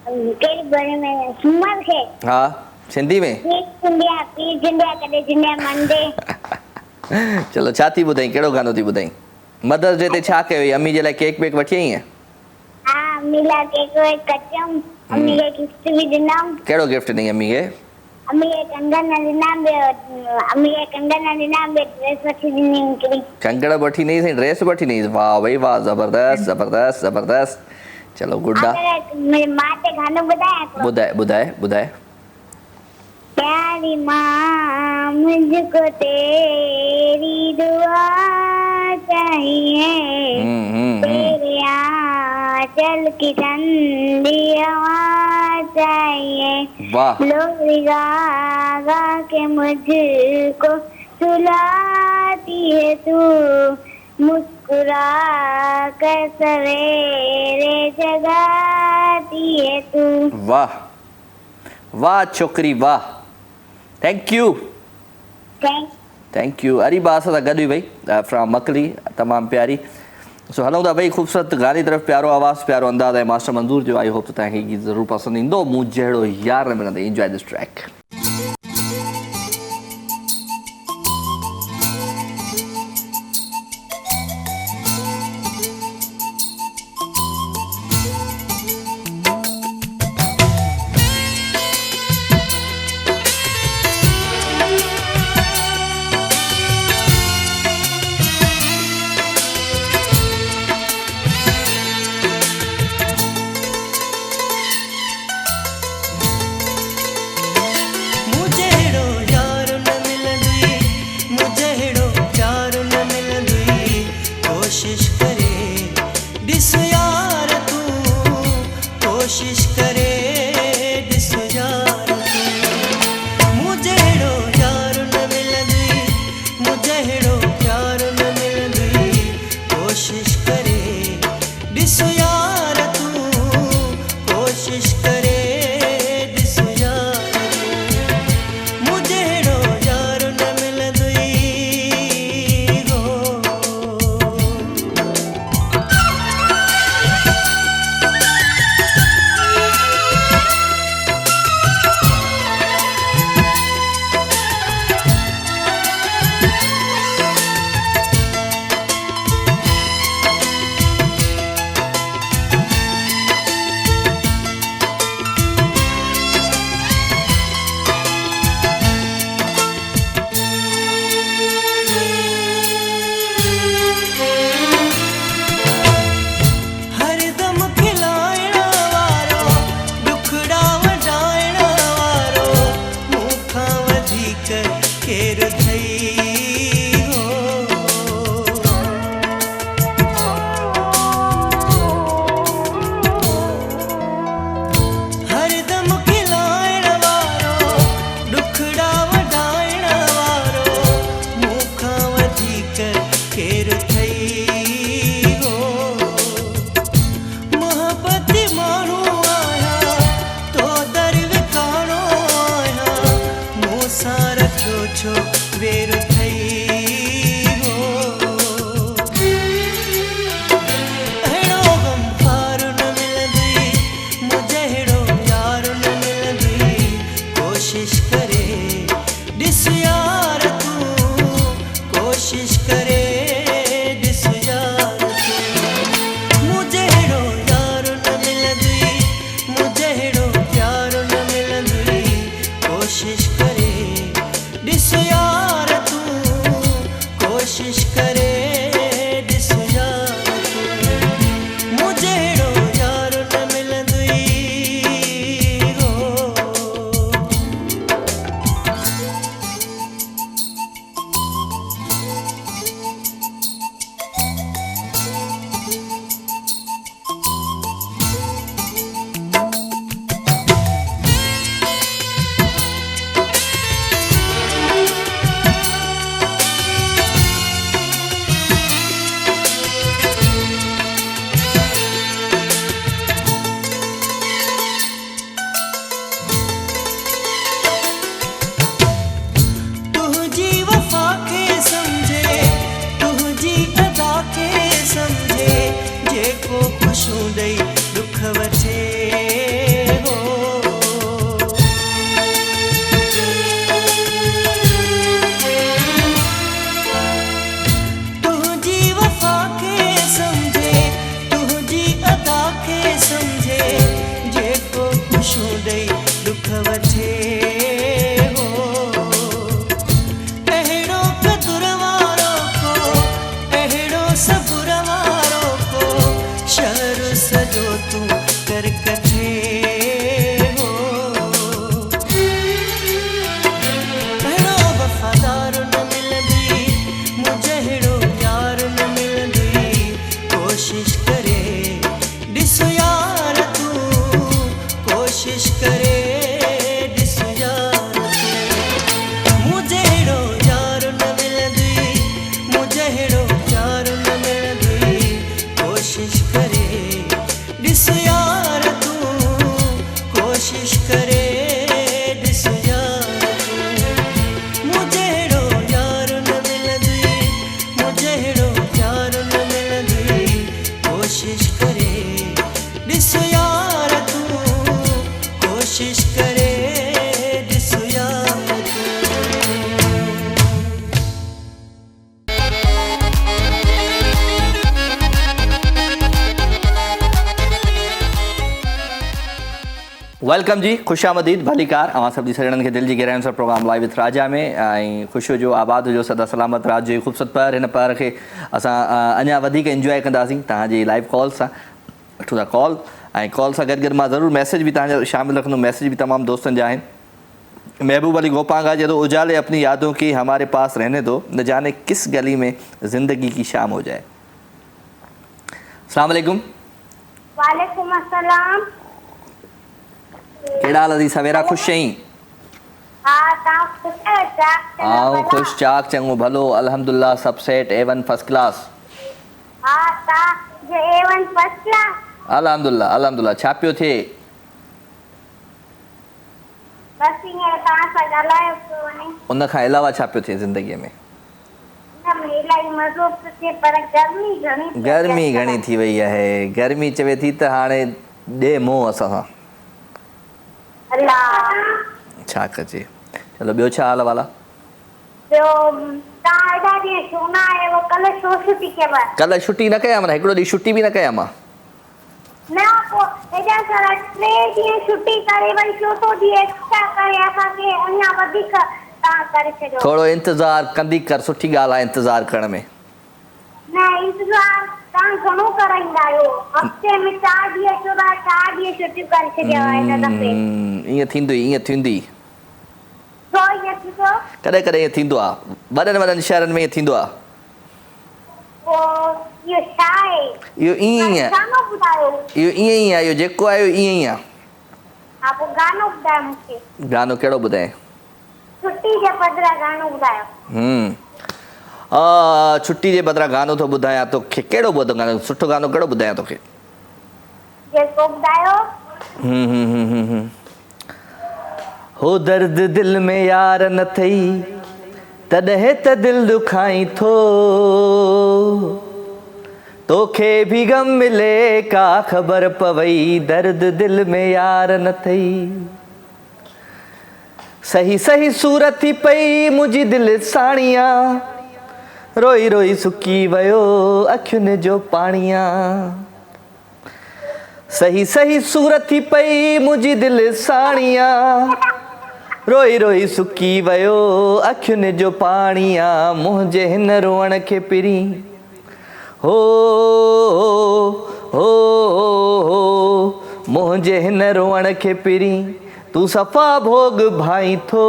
कहिड़ी ॿोली में? सूमर खे? हा सिंधी में? कॾहिं जिंडिया मंडे। चलो छा थी ॿुधाई, कहिड़ो गानो थी ॿुधाई? मदर्स डे ते छा कयो? अम्मी जे लाइ केक वेक वठी आई आहे? हा अम्मी लाइ केक वेक कटियमि, अम्मी खे गिफ्ट बि ॾिनमि। कहिड़ो गिफ्ट ॾिनी अम्मी खे? अम्मी खे कंगन ॾिनमि, ड्रेस वठी ॾिनी हिकिड़ी। कंगड़ वठी नहीं सही, ड्रेस वठी नहीं? वाह भाई वाह, जबरदस्त। चलो गुड्डा। मां ते गानो ॿुधाए। प्यारी माँ मुझको तेरी दुआ चाहिए, तेरे आंचल की ठंडी हवा चाहिए, लोरी गा गा के मुझको सुलाती है तू, मुझको मुस्कुरा कर सवेरे जगाती है तू। वाह वाह छोकरी वाह, थैंक यू थैंक यू। अरी बात सां गॾु हुई भई फ्रॉम मकली, तमामु प्यारी। सो हलूं था भई ख़ूबसूरत गाने तरफ़, प्यारो आवाज़ प्यारो अंदाज़ है मास्टर मंज़ूर जो। आई होप त तव्हांखे गीत ज़रूरु पसंदि ईंदो। मूं जहिड़ो यार न मिलंदे। Enjoy this track. वेलकम जी, ख़ुशि आमदीद भलीकार अवां सभिनी सॼणनि खे दिलि जी गहराइयुनि सां प्रोग्राम लाइव विथ राजा में ऐं ख़ुशि हुजो, आबाद हुजो, सदा सलामत। रात जो ख़ूबसूरत पहर, हिन पहर खे असां अञा वधीक इंजॉय कंदासीं तव्हांजी लाइव कॉल सां। वठूं था कॉल, ऐं कॉल सां गॾु गॾु मां ज़रूरु मैसेज बि तव्हांजा शामिलु रखंदुमि। मैसेज भी तमामु दोस्तनि जा आहिनि। महबूब अली गोपांगा जो उजाले अपनी यादों की हमारे पास रहने दो, न जाने किस गली में ज़िंदगी की शाम हो जाए। अस्सलाम वालेकुम। वालेकुम अस्सलाम। कहिड़ा हाल अथई सवेरा, ख़ुशि आहीं? हा, तव्हां ख़ुशि आहियो? आऊं ख़ुशि चाक चङो भलो अल्हम्दुलिल्लाह, सब सेट A1 फर्स्ट क्लास। हा, तव्हां जो A1 फर्स्ट क्लास। अल्हम्दुलिल्लाह अल्हम्दुलिल्लाह। छा पियो थिए? बस हींअर तव्हां सां ॻाल्हायो पियो वञे। उन खां अलावा छा पियो थिए ज़िंदगीअ में? इलाही मज़ो पियो थिए, पर गर्मी घणी थी वई आहे। गर्मी घणी थी वई आहे। गर्मी चवे थी त हाणे ॾे मोह असां सां। अल्लाह छा कजे। चलो ॿियो छा हाल वाला? ॿियो तव्हां हेॾा ॾींहं छो न आयव? कल्ह छो छुटी कयव? कल्ह छुटी न कया माना, हिकिड़ो ॾींहुं छुटी बि न कया मां। न पोइ हेॾा सारा 3 ॾींहं छुटी करे वरी चोथों ॾींहुं एक्स्ट्रा करे असांखे अञा वधीक तव्हां करे छॾियो। थोरो इंतज़ारु कंदी कर, सुठी ॻाल्हि आहे इंतज़ारु करण में। न इंतज़ारु तव्हां घणो कराईंदा आहियो। हफ़्ते में 4 ॾींहं छो था 4 ॾींहं छुटी करे छॾिया हिन दफ़े। ईअं थींदो, ईअं थींदी। छो ईअं थींदो? कॾहिं कॾहिं ईअं थींदो आहे, वॾनि वॾनि शहरनि में ईअं थींदो आहे। पोइ इहो छा आहे? इहो ईअं ई आहे, गानो ॿुधायो। इहो ईअं ई आहे, इहो जेको आहे ईअं ई आहे। हा, पोइ गानो ॿुधायो मूंखे। गानो कहिड़ो ॿुधाए? छुट्टी जे बदिरां गानो ॿुधायो। छुट्टी जे बदिरां गानो थो ॿुधायां तोखे। कहिड़ो ॿुधो गानो? सुठो गानो कहिड़ो ॿुधायां तोखे? जेको ॿुधायो। हो दर्द दिल में यार न थई, तॾहिं त दिल दुखाई थो। तोखे भी गम मिले का ख़बर पवई, दर्द दिल में यार न थई। सही सही सूरत थी पई मुंहिंजी दिलि साणिया, रोई रोई सुकी वियो अखियुनि जो पाणिया। सही सही सूरत थी पई मुंहिंजी दिलि साणिया, रोई रोई सुकी वियो अखियुनि जो पाणिया। मुंहिंजे हिन रोअण खे पिरी हो हो हो, मुंहिंजे हिन रोअण खे पिरी तूं सफ़ा भोग भाई थो।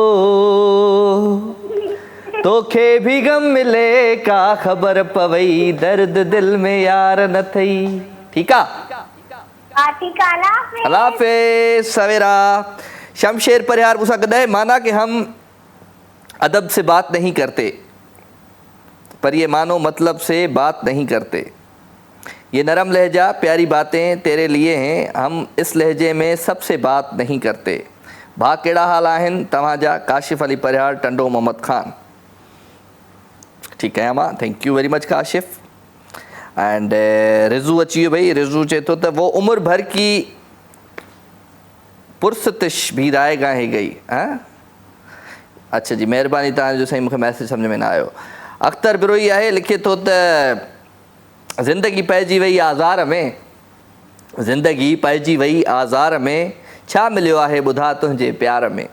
तोखे भी गम मिले का ख़बर पवई, दर्द दिल में यार न थई। ठीकु आहे? हा ठीकु आहे। अल्लाह हाफ़िज़। सवेरा शमशेर परिहार मूंसां गॾु आहे। माना कि हम अदब से बात नहीं करते, पर ये मानो मतलब से बात नहीं करते। ये नरम लहजा प्यारी बातें तेरे लिए हैं, हम इस लहजे में सबसे बात नहीं करते। भा कहिड़ा हाल आहिनि तव्हांजा? काशिफ़ अली परिहार, टंडो मोहम्मद ख़ान। ठीकु आहियां मां, thank you very much Kashif. And Rizu अची वियो भई। रिज़ू चए थो त वो उम्र भर की पुरसतिश भी राय गाहे गई। अच्छा जी, महिरबानी तव्हांजो साईं, मूंखे मैसेज सम्झ में न आयो। अख़्तर बिरोई आहे, लिखे थो त ज़िंदगी पइजी वई आज़ार में, ज़िंदगी पइजी वई आज़ार में, छा मिलियो आहे ॿुधा तुंहिंजे प्यार में।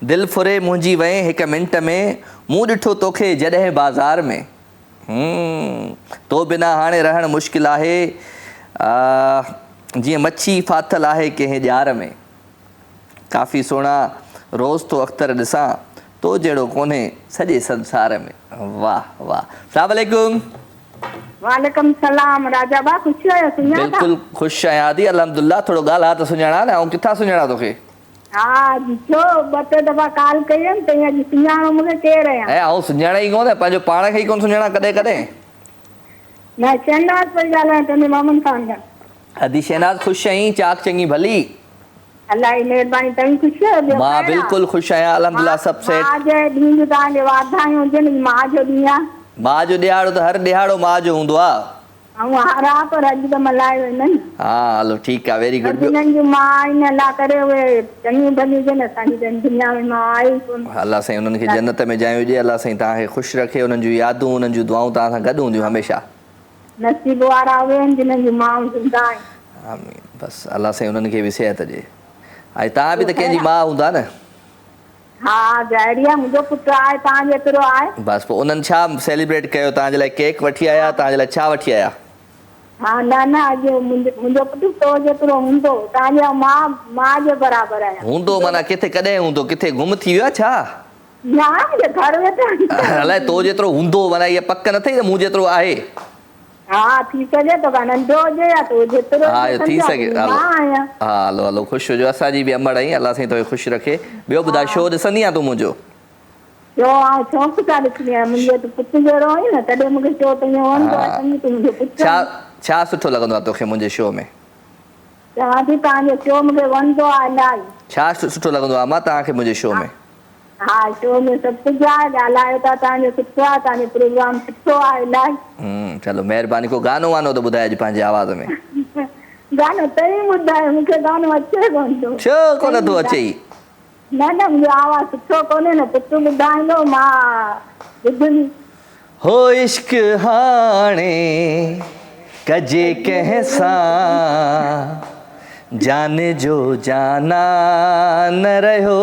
दिलि फुरे मुंहिंजी वएं हिकु मिंट में, मूं ॾिठो तोखे जॾहिं बाज़ार में। तो बिना हाणे रहणु मुश्किल आहे, जीअं मच्छी फाथल आहे कंहिं ॼार में। काफ़ी सुहिणा रोज़ तो अख़्तर ॾिसां, तो जहिड़ो कोन्हे सॼे संसार में। वाह वाह। अस्सलाम वालेकुम। वालेकुम सलाम। राजा बा ख़ुशि आहियो? सुञाणा? बिल्कुलु ख़ुशि आहियां आदि अल्हम्दुलिल्लाह। थोरो ॻाल्हि आहे त सुञाणा न, ऐं किथां सुञाणा तोखे? हा छो 2-3 दफ़ा कॉल कई हुयमि त हीअं सुञाणो मूंखे केरु आहियां? ऐं आउं सुञाणा ई कोन, पंहिंजो पाण खे ई कोन सुञाणा कॾहिं कॾहिं। न शहनाज़ पई ॻाल्हायां तुंहिंजे मोहम्मद ख़ान खां। अदी शहनाज़ ख़ुशि आहीं? चाक चङी भली? अलाही महिरबानी। तव्हीं ख़ुशि आहियो? मां बिल्कुलु ख़ुशि आहियां अल्हम्दुलिल्लाह, सब सेट। मां जे ॾींहुं जो तव्हांजे वाधायूं हुजनि। मां जो ॾींहुं आहे। मां जो ॾियारो त हर ॾियारो मां जो हूंदो आहे। ऐं हर पर अॼु त मल्हाए वेंदा। हा हलो ठीकु आहे, वेरी गुड। हिननि जी मां इन लाइ करे उहे चङियूं भली हुजनि, असांजी दुनिया में मां आई कोन। अलाह साईं उन्हनि खे जन्नत में जाइ हुजे। अलाह साईं तव्हांखे ख़ुशि रखे, उन्हनि जूं यादूं उन्हनि जूं दुआऊं तव्हां सां गॾु हूंदियूं हमेशह। नसीब वारा उहे आहिनि जिन्हनि जी माउ ज़िंदा आहिनि। आमीन। बसि अलाह साईं उन्हनि खे बि सिहत ॾे। ऐं तव्हां बि त कंहिंजी माउ हूंदा न? हा डैडी आहे, मुंहिंजो पुटु आहे, तव्हां जेतिरो आहे। बसि पोइ उन्हनि छा सेलिब्रेट कयो? तव्हांजे लाइ केक वठी आया? तव्हांजे लाइ छा वठी आया? हा न न, अॼु मुंहिंजो पुटु तो जेतिरो हूंदो, तव्हांजा मां जे बराबरि आहियां। हूंदो माना किथे कॾहिं हूंदो? किथे गुम थी वियो आहे छा? न मुंहिंजे घर में अलाए तो जेतिरो हूंदो माना इहा पक न अथई त मूं जेतिरो आहे? हा थी सघे थो, नंढो हुजे या तो जेतिरो हा इहो थी सघे। मां आहियां। हा हलो हलो, ख़ुशि हुजो। असांजी बि अमड़ आई, अलाह साईं तोखे ख़ुशि रखे। ॿियो ॿुधाए, शो ॾिसंदी आहीं तूं मुंहिंजो? शो आउं शौक़ु सां ॾिसंदी आहियां, मुंहिंजो त पुटु जहिड़ो आहे न, तॾहिं मूंखे शो त ईअं वणंदो आहे, सम्झी तूं मुंहिंजो पुटु। छा सुठो लॻंदो आहे तोखे मुंहिंजे शो में? चवां थी तव्हांजो शो मूंखे वणंदो आहे इलाही। छा सुठो लॻंदो आहे मां तव्हांखे मुंहिंजे शो में? हा शो में सभु कुझु आहे, ॻाल्हायो था तव्हांजो सुठो आहे, तव्हांजो प्रोग्राम सुठो आहे इलाही। चलो महिरबानी। को गानो वानो त ॿुधाए अॼु पंहिंजे आवाज़ में। गानो तई ॿुधाए, मूंखे गानो अचे कोन थो। छो कोन थो अचे? न न मुंहिंजो आवाज़ सुठो कोन्हे न, पुटु ॿुधाईंदो मां ॿुधंदी। हो इश्क हाणे कजे कंहिंसां, जान जो जाना न रहियो,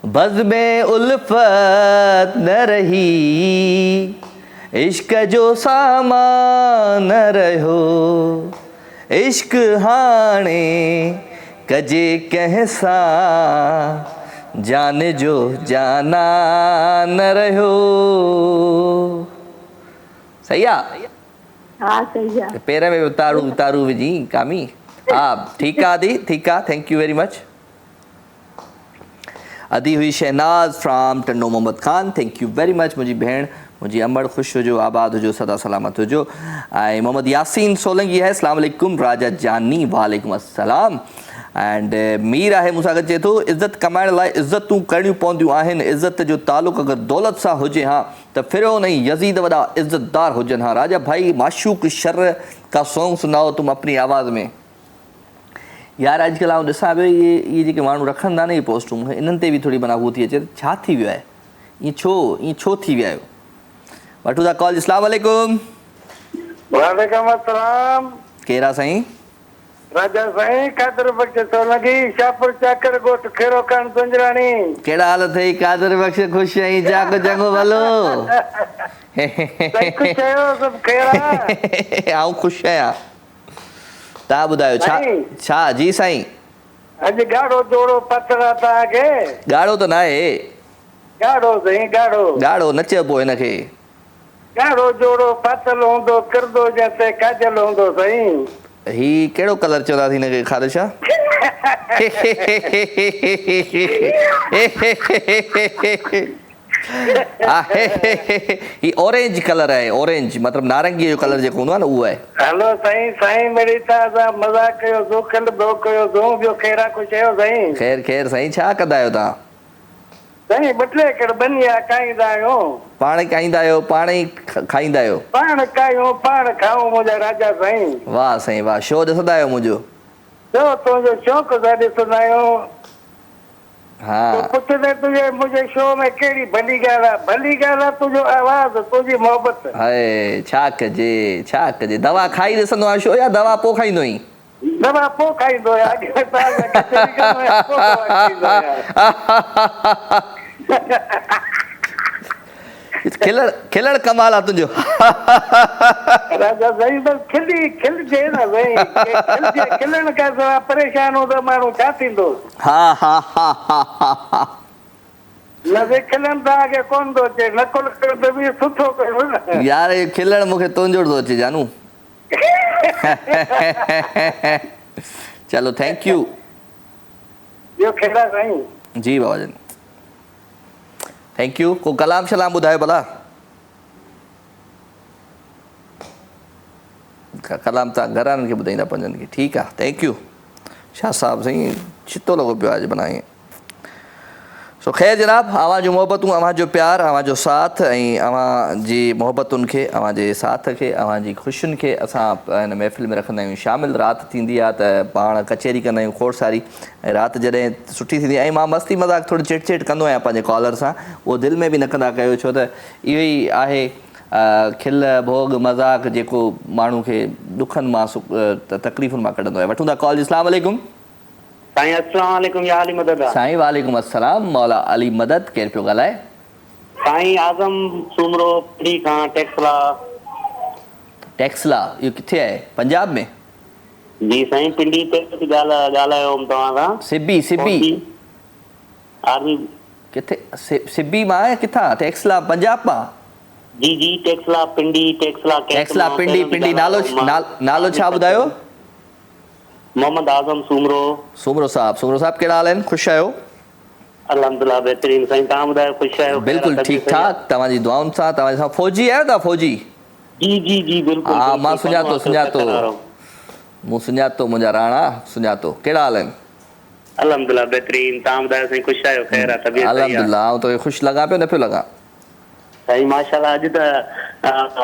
बज़्म उल्फत न रही, इश्क जो सामान न रहियो। इश्क हाणे कजे कंहिंसां, जान जो जाना न रहियो। सही आहे? हा सही आहे। पेर में उतारू विझी कामी। हा ठीकु आहे आदि, ठीकु आहे, थैंक यू वेरी मच। अदी हुई Shahnaz from Tando Mohammad Khan, thank you very much मुंहिंजी भेण, मुंहिंजी अमड़। ख़ुशि हुजो, आबाद हुजो, सदा सलामत हुजो। ऐं मोहम्मद यासीन सोलंकी है, अस्सलाम वालेकुम। राजा जानी, वालेकुम अस्सलाम। एंड मीर आहे मूंसां गॾु, चए थो इज़त कमाइण लाइ इज़तूं करणियूं पवंदियूं आहिनि। इज़त जो तालुक़ अगरि दौलत सां हुजे हा त फिरौन ऐं यज़ीद वॾा इज़तदार हुजनि हा। राजा भाई माशूक शर का सॉन्ग सुनाओ तुम अपनी आवाज़ में। यार अॼुकल्ह आउं ॾिसां पियो इहे जेके माण्हू रखंदा न इहे पोस्टूं, इन्हनि ते बि थोरी माना हू थी अचे, छा थी वियो आहे? ईअं छो थी विया आहियो? वठूं था कॉल। अस्सलाम वालेकुम। वालेकुम अस्सलाम। कहिड़ा साईं? राजा साईं कादर बख्श सोलंकी, शाहपुर चाकर गोठ, खेरो कान तुंजराणी। कहिड़ा हाल अथई कादर बख्श? ख़ुशि आहीं? चाक चङो भलो? ख़ुशि आहियो? सभु ख़ैर आहे? आउं ख़ुशि आहियां। तव्हां ॿुधायो छा? जी साईं। अॼु ॻाढ़ो जोड़ो पातल आहे तव्हांखे? ॻाढ़ो त न आहे। ॻाढ़ो साईं ॻाढ़ो। ॻाढ़ो न चइबो हिनखे। ॻाढ़ो जोड़ो पातल हूंदो, किरदो जैसे काजल हूंदो साईं। ही कहिड़ो कलर चवंदासीं हिनखे खारिशा? ही ऑरेंज कलर आहे, ऑरेंज मतिलबु नारंगी जो कलर जेको हूंदो आहे न उहो आहे। हलो साईं, साईं मेरी तव्हां मज़ाक कयो जो, खिल ॿियो कयो जो, ॿियो ख़ैर आहे? कुझु आहियो साईं? ख़ैर साईं, छा कंदा आहियो तव्हां? साईं ॿ टे एकड़ बनिया काईंदा आहियूं। पाण खाईंदा आहियो, पाण ई खाईंदा आहियो? पाण कायूं पाण खाऊं मुंहिंजा राजा साईं। वाह साईं वाह। शो ॾिसंदा आहियो मुंहिंजो? छो तुंहिंजो शौक़ु सां ॾिसंदा आहियूं। हा पुछंदे तुंहिंजे मुंहिंजे शो में कहिड़ी भली ॻाल्हि आहे? भली ॻाल्हि आहे तुंहिंजो आवाज़, तुंहिंजी मोहबत। हाय छा कजे? दवा खाई ॾिसंदो आहे शो या दवा पोइ खाईंदो आहीं? दवा पोइ खाईंदो खिलण कमाल आहे तुंहिंजो। राजा साईं बस खिलजे न साईं, खिलण खां परेशान हो त माण्हू छा थींदो? न खिलण तव्हांखे कोन थो अचे, न कुल कयो त बि सुठो कयो न यार। ये खिलण मूंखे तुंहिंजो थो अचे जानू। चलो थैंक यू। ॿियो खेड़ा साईं? जी बाबा जन थैंक यू। को कलाम शलाम ॿुधायो भला? कलाम तव्हां घर वारनि खे ॿुधाईंदा पंजनि खे। ठीकु आहे, थैंक यू। शाह साहब साईं चितो लॻो पियो आहे अॼु बनाए। सो ख़ैर जनाब, अव्हां जूं मोहबतूं, अव्हां जो प्यार, अव्हां जो साथ ऐं अव्हां जी मोहबतुनि खे, अव्हां जे साथ खे, अव्हां जी ख़ुशियुनि खे असां हिन महफ़िल में रखंदा आहियूं शामिल। राति थींदी आहे त पाण कचहरी कंदा आहियूं खोड़ सारी, ऐं राति जॾहिं सुठी थींदी आहे ऐं मां मस्ती मज़ाक थोरी चिट कंदो आहियां पंहिंजे कॉलर सां, उहो दिलि में बि न कंदा कयो, छो त इहो ई आहे खिल भोग मज़ाक जेको माण्हू खे ॾुखनि मां तकलीफ़ुनि मां कढंदो आहे। वठूं था कॉल। अस्सलाम वालेकुम। साईं अस्सलाम वालेकुम, या अली मदद आहे। साईं वालेकुम अस्सलाम, मौला अली मदद। केरु पियो ॻाल्हाए? साईं आज़म सूमरो पिंडी खां टेक्सला। टेक्सला इहो किथे आहे? पंजाब में? जी साईं, पिंडी ते ॻाल्हायो तव्हां खां। सिबी सिबी आर्मी किथे? सिबी मां आहे किथां? टेक्सला पंजाब मां? जी जी, टेक्सला पिंडी, टेक्सला पिंडी पिंडी। नालो छा ॿुधायो? मोहम्मद आज़म सूमरो। सूमरो साहब कहिड़ा हाल आहिनि? ख़ुशि आहियो? अल्हम्दुलिल्लाह बेहतरीन साईं, तव्हां ॿुधायो ख़ुशि आहियो? बिल्कुलु ठीकु ठाक, तव्हांजी दुआउनि सां। तव्हां फौजी आहियो? तव्हां फौजी? जी जी जी बिल्कुलु। हा, मां सुञातो मूं सुञातो, मुंहिंजा राणा सुञातो। कहिड़ा हाल आहिनि? अल्हम्दुलिल्लाह बेहतरीन, तव्हां ॿुधायो साईं ख़ुशि आहियो? ख़ैर आहे, तबियत? अल्हम्दुलिल्लाह। आउं तोखे ख़ुशि लॻा पियो न पियो लॻा? साईं माशाल्लाह, अॼु त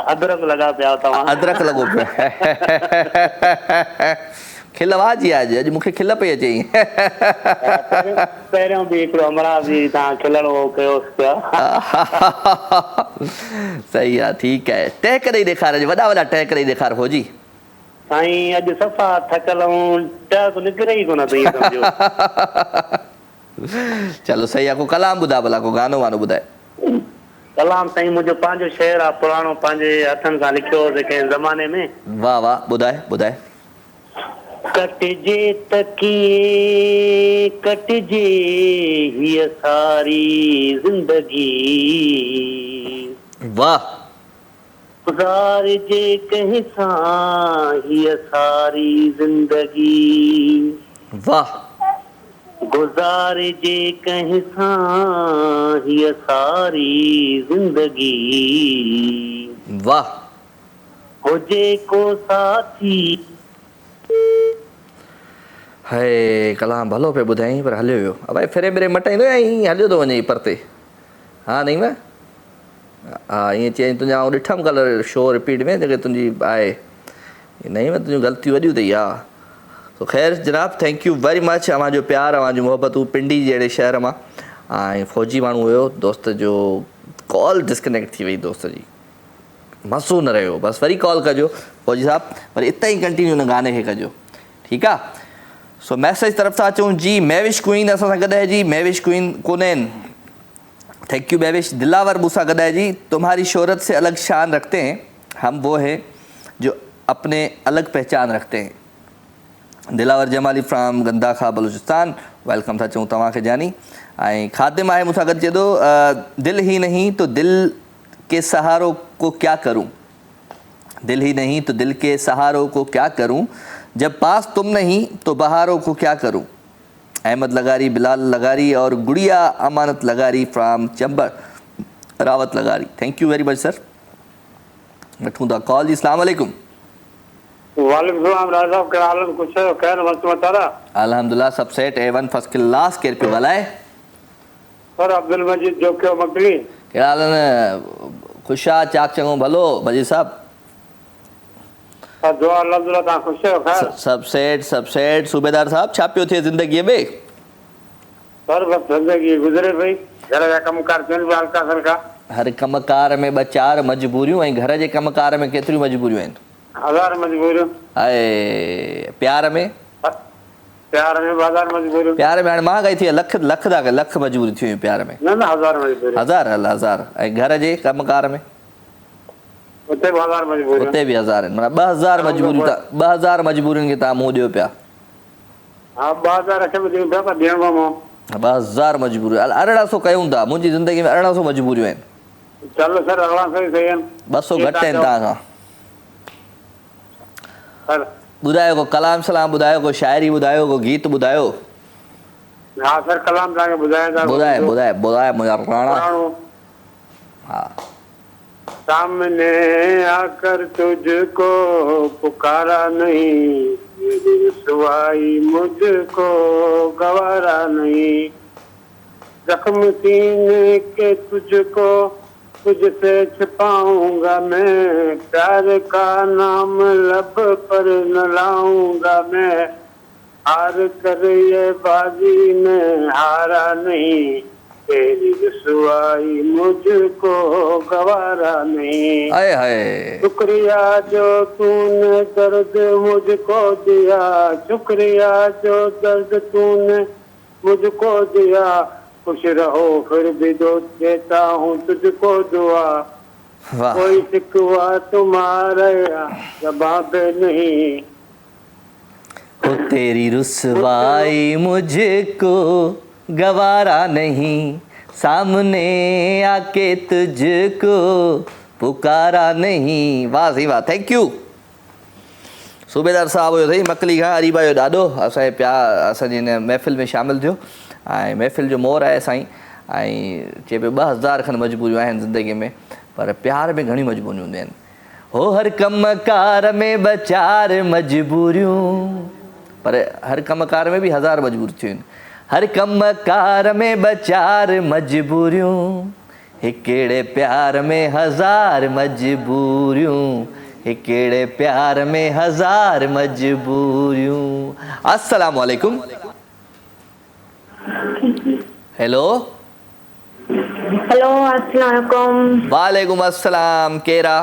अदरक लॻा पिया तव्हां। अदरक लॻो पियो। खिल वाजी आहे अॼु मूंखे खिल पई अचे। पहिरियों बि हिकिड़ो अमराज जी तव्हां खिलण कयोसि पिया। सही आहे, ठीकु आहे। टहक ॾेई ॾेखार, वॾा वॾा टहक ॾेई ॾेखार फौजी। साईं अॼु सफ़ा थकल ऐं टहक निकिरे ई कोन थी सम्झो। चलो सही आहे। को कलाम ॿुधा भला, को गानो वानो ॿुधाए। कलाम साईं मुंहिंजो पंहिंजो शेर आहे, पुराणो, पंहिंजे हथनि सां लिखियो हो कंहिं ज़माने में। वाह वाह, ॿुधाए। कटिजे तकिए कटिजे हीअ सारी ज़िंदगी, वाह। गुज़ारिजे कंहिं सां हीअ सारी ज़िंदगी, वाह। गुज़ारिजे कंहिं सां हीअ सारी ज़िंदगी, वाह। हुजे को साथी। हाय कलाम भलो पियो ॿुधाई, पर हलियो वियो। भाई फिरे मिरे मटाईंदो या ईअं हलियो थो वञे परते? हा नहीं मैं हा ईअं चई तुंहिंजा आउं ॾिठमि कल्ह शो रिपीट में, जेके तुंहिंजी आहे नहीं मैं तुंहिंजूं ग़लतियूं वॾियूं अथई। हा तो ख़ैर जनाब, थैंक यू वेरी मच। अव्हांजो प्यार, अव्हांजी मोहबतूं। पिंडी जहिड़े शहर मां ऐं फ़ौजी माण्हू हुयो, दोस्त जो कॉल डिस्कनेक्ट थी वई, दोस्त जी मसो न रहियो। बसि वरी कॉल कजो फ़ौजी साहब, वरी इतां ई कंटिन्यू हिन गाने खे कजो, ठीकु आहे? सो मैसेज तरफ़ सां अचूं जी। मेविश क्वीन असां सां गॾु आहे जी। मेविश क्वीन कोन आहिनि? Thank U Mehwish. दिलावर मूंसां गॾु आहे जी। तुम्हारी शोहरत से अलग शान रखते हैं हम, वो है जो अपने अलग पहचान रखते हैं। दिलावर जमाली फ्राम गंदाखा बलूचिस्तान, वेलकम था चऊं तव्हांखे जानी। ऐं खादिम आहे मूंसां गॾु, चए थो दिल ही नहीं तो दिल के सहारों को क्या करूं, दिल ही नहीं तो दिल के सहारों को क्या करूं, जब पास तुम नहीं तो बहारों को क्या करूं। अहमद लगारी, बिलाल लगारी और Gudiya Amanat Lagari from Chambar Rawat Lagari. Thank you very much sir. वठूं था कॉल जी। अस्सलाम वालेकुम। वालेकुम सलाम राजा साहब, कहिड़ा हाल आहिनि? कुझु ख़ैर मस्तु मतारा? अल्हम्दुलिल्लाह सब सेट A1 फर्स्ट क्लास। केरु पियो ॻाल्हाए? सर अब्दुल मजीद जोकियो मकड़ी। कहिड़ा हाल आहिनि? ख़ुशि आहे? चाक चङो भलो मजीद साहब? दुआ अल्हम्दुलिल्लाह, तव्हां ख़ुशि आहियो? ख़ैर सब सेट। सूबेदार साहब छा पियो थिए ज़िंदगीअ में? सर बसि ज़िंदगी गुज़रे पई, घर जा कमकार थियनि पिया हल्का फुल्का। हर कमकार में 2-4 मजबूरियूं, ऐं घर जे कमकार में केतिरियूं मजबूरियूं आहिनि? 1000 मजबूरियूं। ऐं प्यार में? प्यार में 1000 मजबूरियूं। प्यार में हाणे महांगाई थी आहे, लख मजबूरी थी हुयूं प्यार में। न 1000 मजबूरियूं। 1000। ऐं घर जे कमकार में? उते बि 1000 मजबूरियूं। उते बि 1000 आहिनि। माना 2000 मजबूरियूं। 2000 मजबूरियुनि खे तव्हां मुंहुं ॾियो पिया। हा 2000 खे बि ॾियूं पिया, पर ॾियणो पवंदो। 2000 मजबूरियूं। 1800 कयूं था। मुंहिंजी ज़िंदगी में 1800 मजबूरियूं आहिनि। चलो सर 1800 ई सही आहिनि। 200 घटि आहिनि तव्हां खां। सर ॿुधायो, को कलाम सलाम ॿुधायो, को शाइरी ॿुधायो, को गीत ॿुधायो। हाँ सर कलाम तव्हांखे ॿुधायां था। ॿुधाए मुंहिंजा राणा। हा। सामने आकर तुझको पुकारा नहीं, रुसवाई मुझको गवारा नहीं, जख्म सीने के तुझको तुझसे छिपाऊंगा मैं, प्यार का नाम लब पर न लाऊंगा मैं, हार कर ये बाजी में हारा नहीं, तेरी रुसवाई मुझको गवारा नहीं। आए हाय, शुक्रिया जो तूने दर्द मुझको दिया, शुक्रिया जो दर्द तूने मुझको दिया। खुश रहो फिर भी दो देता हूँ तुझको दुआ। वाह कोई शिकवा तुम्हारा जवाब नहीं। ओ तेरी रुसवाई मुझको गवारा नहीं, सामने आके तुझको पुकारा नहीं। वाह सही वाह, थैंक यू। सूबेदार साहब हुयो अथई मकली खां अरीबा जो ॾाढो असांजे प्यार असांजी हिन महफ़िल में शामिलु थियो ऐं महफ़िल जो मोर आहे साईं। ऐं चए पियो 2000 खनि मजबूरियूं आहिनि ज़िंदगीअ में, पर प्यार में घणी मजबूरियूं हूंदियूं आहिनि। हो हर कम कार में ॿ चार मजबूरियूं, पर हर कम कार में बि 1000 मजबूरियूं थियूं आहिनि। हर कम कार में ॿ चार मजबूरियूं, हिकिड़े प्यार में 1000 मजबूरियूं, हिकिड़े प्यार में 1000 मजबूरियूं। अस्सलाम वालेकुम। हेलो हेलो अस्सलाम वालेकुम। वालेकुम अस्सलाम, केरा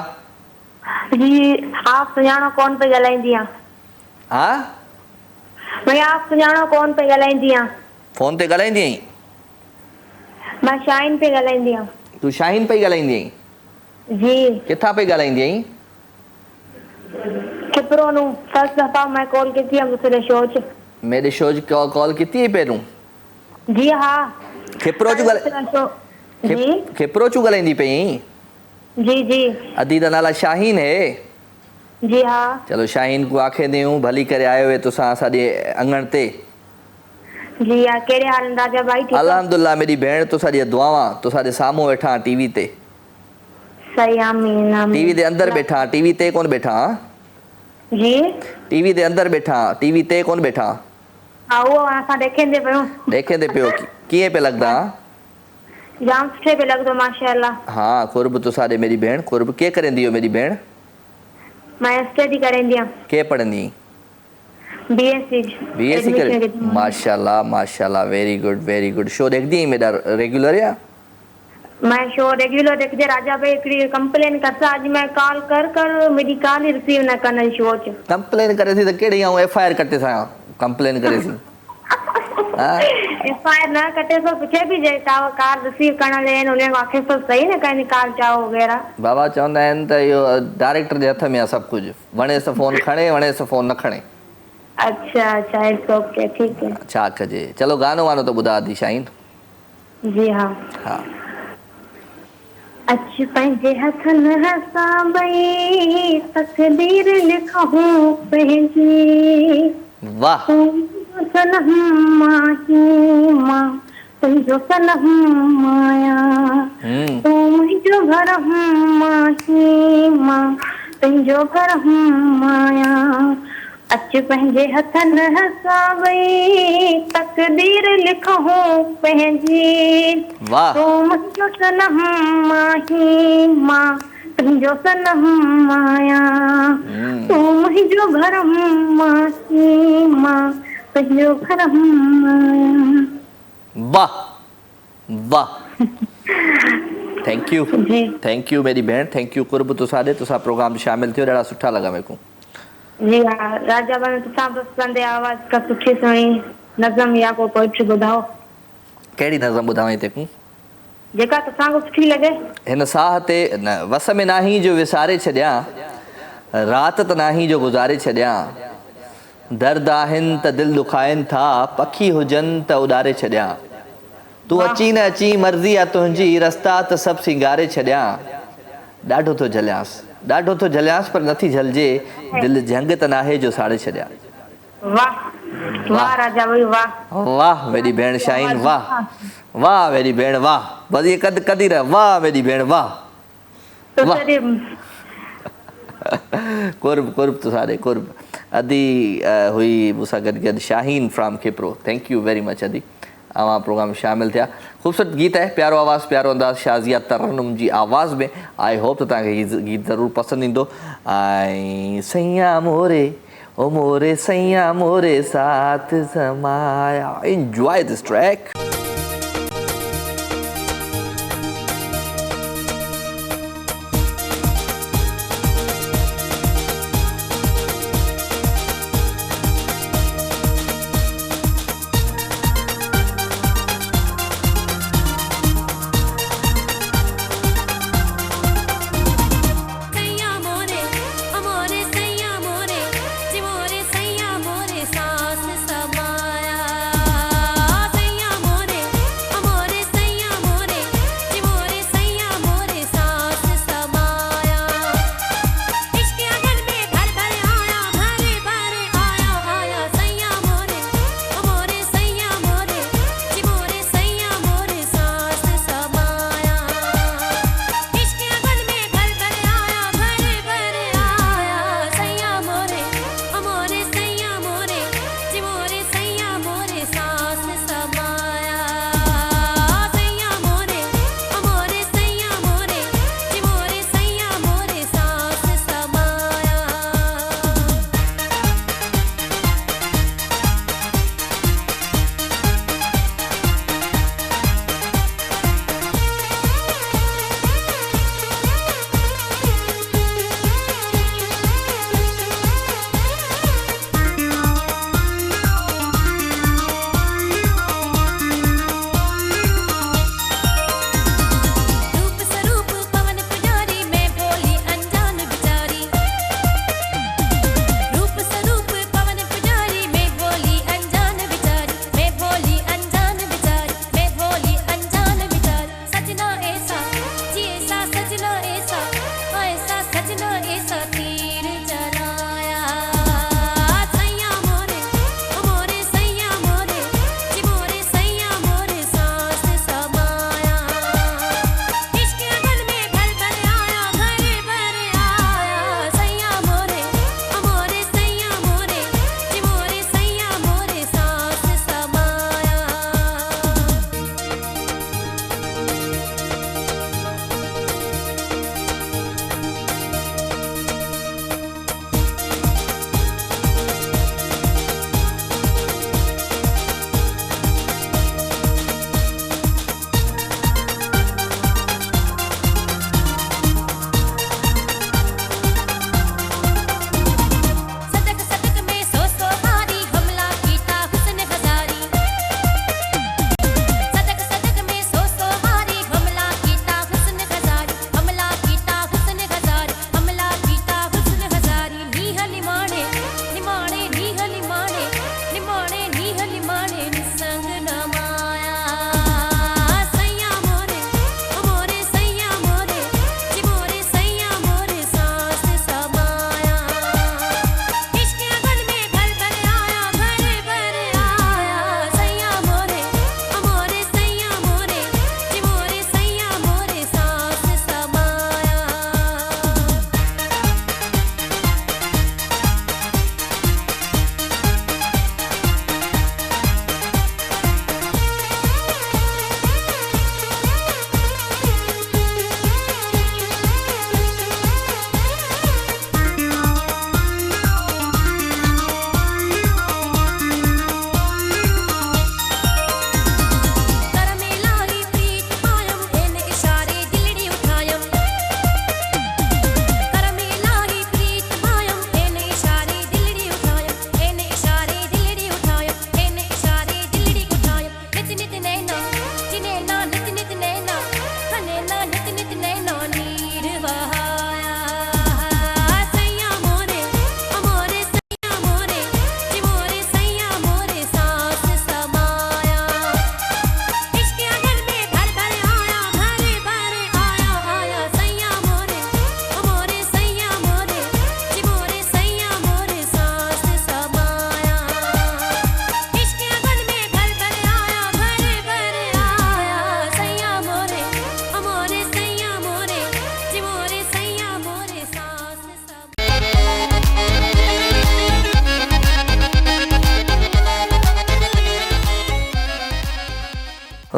जी आप सुञाणो कोन पे ॻाल्हाईंदी आहियां। हाँ भई आप सुञाणो कोन पे ॻाल्हाईंदी आहियां। फोन ते ॻाल्हाईंदी आहीं? मां शाहीन पे ॻाल्हाईंदी आहियां। तूं शाहीन पई ॻाल्हाईंदी आहीं? जी किथां पई ॻाल्हाईंदी आहीं? किपरो नु फर्स्ट दफ़ा मैं कॉल की थी दूसरे शो च। मेरे शो कॉल की थी पहिरियों? जी हाँ। खिपरो चूं जी खिपरो चूं ॻाल्हाईंदी पई? जी जी अदी दा नाला शाहीन है? जी हाँ। चलो शाहीन को आखे देऊं भली करे आयो है तुसां असांजे अंगण ते। जी हाँ, कहिड़े हाल आहिनि राजा भाई? ठीक अल्हम्दुलिल्लाह मेरी भेण तुसांजी दुआवां, तुसांजे साम्हूं वेठा टीवी ते। सही आमीन आमीन। टीवी ते अंदर बैठा, टीवी ते कोन बैठा? जी टीवी ते अंदर बैठा, टीवी ते कोन बैठा? हाँ वो असां देखेंदे पियो। देखेंदे पियो कीअं पे लगदा? जाम सुठे पे लगदो माशाअल्लाह। हाँ कुर्ब तुसांजे मेरी भेण, कुर्ब के करेंदी हो मेरी भेण? मैं स्टडी करेंदी आहियां। के पढ़ंदी? बीएससी करे? माशाल्लाह माशाल्लाह, वेरी गुड। शो देखदी आहीं मेरा रेगुलर या? मैं शो रेगुलर देखदे राजा भाई। हिकिड़ी कंप्लेन करता अॼु मैं कॉल कर मेरी कॉल ही रिसीव न करण शो च। कंप्लेन करे थी त कहिड़ी आऊं एफआईआर कटे सां कंप्लेन करे थी? एफआईआर न कटे सो पुछे भी जे ताव कॉल रिसीव करण ले उन्हें आखे सो सही न कहनी कॉल चाहो वगैरह। बाबा चवंदा आहिनि त इहो डायरेक्टर जे हथ में आहे सभु कुझु, वणे त फोन खणे, वणे त फोन न खणे। अच्छा इट्स ओके, ठीक है। छा कजे? चलो गानो वानो तो ॿुधा दी शाहीन। जी हाँ। हाँ अच पंहिंजे हथनि हसाबई तकदीर लिखूं पंहिंजी। वाह सनम माही मां तुंहिंजो सनम माया, तूं मुंहिंजो घर माही मां तुंहिंजो घर माया। अच पंहिंजे हथनि हसाबई तकदीर लिखूं पंहिंजी। वाह तूं मुंहिंजो सनम माही मां तुंहिंजो सनम माया, तूं मुंहिंजो घर माही मां तुंहिंजो घर माया। वाह वाह, थैंक यू मेरी भेण, थैंक यू कुर्ब तुसां तुसां प्रोग्राम शामिल थियो, ॾाढा सुठा लॻा मेरे को। जी हाँ राजा भाई तुसां पसंदि आवाज़ का सुठी सुणी नज़म या को पोइट्री ॿुधाओ। कहिड़ी नज़म ॿुधावई तेकूं? जेका तुसां को सुठी लॻे। हिन साह ते न वस में नाही जो विसारे छॾियां, रात त नाही जो गुज़ारे छॾियां। दर्द आहिनि त दिलि दुखाइनि था, पखी हुजनि त उॾारे छॾियां। तूं अची न अची मर्ज़ी आहे तुंहिंजी, रस्ता त सभु सिंगारे छॾियां। ॾाढो थो झलियांसि पर नथी झलिजे, दिलि झंग त नाहे जो साड़े छॾियां। वाह वाह राजा भाई वाह। वाह मेरी भेण शाहीन, वाह मेरी भेण वाह। बस ये कदी रह, वाह मेरी भेण वाह। कुर्ब तुसारे कुर्ब। अदी हुई मूंसां गॾु Shaheen from Khipro. Thank you very much अदी, अवां प्रोग्राम शामिल थिया। ख़ूबसूरत गीत है, प्यारो आवाज़ प्यारो अंदाज़ शाज़िया तरन्नुम जी आवाज़ में। आई होप तो तव्हांखे हीउ गीत ज़रूरु पसंदि ईंदो। ऐं सैया मोरे ओ मोरे सैया मोरे साथ समाया। Enjoy this track.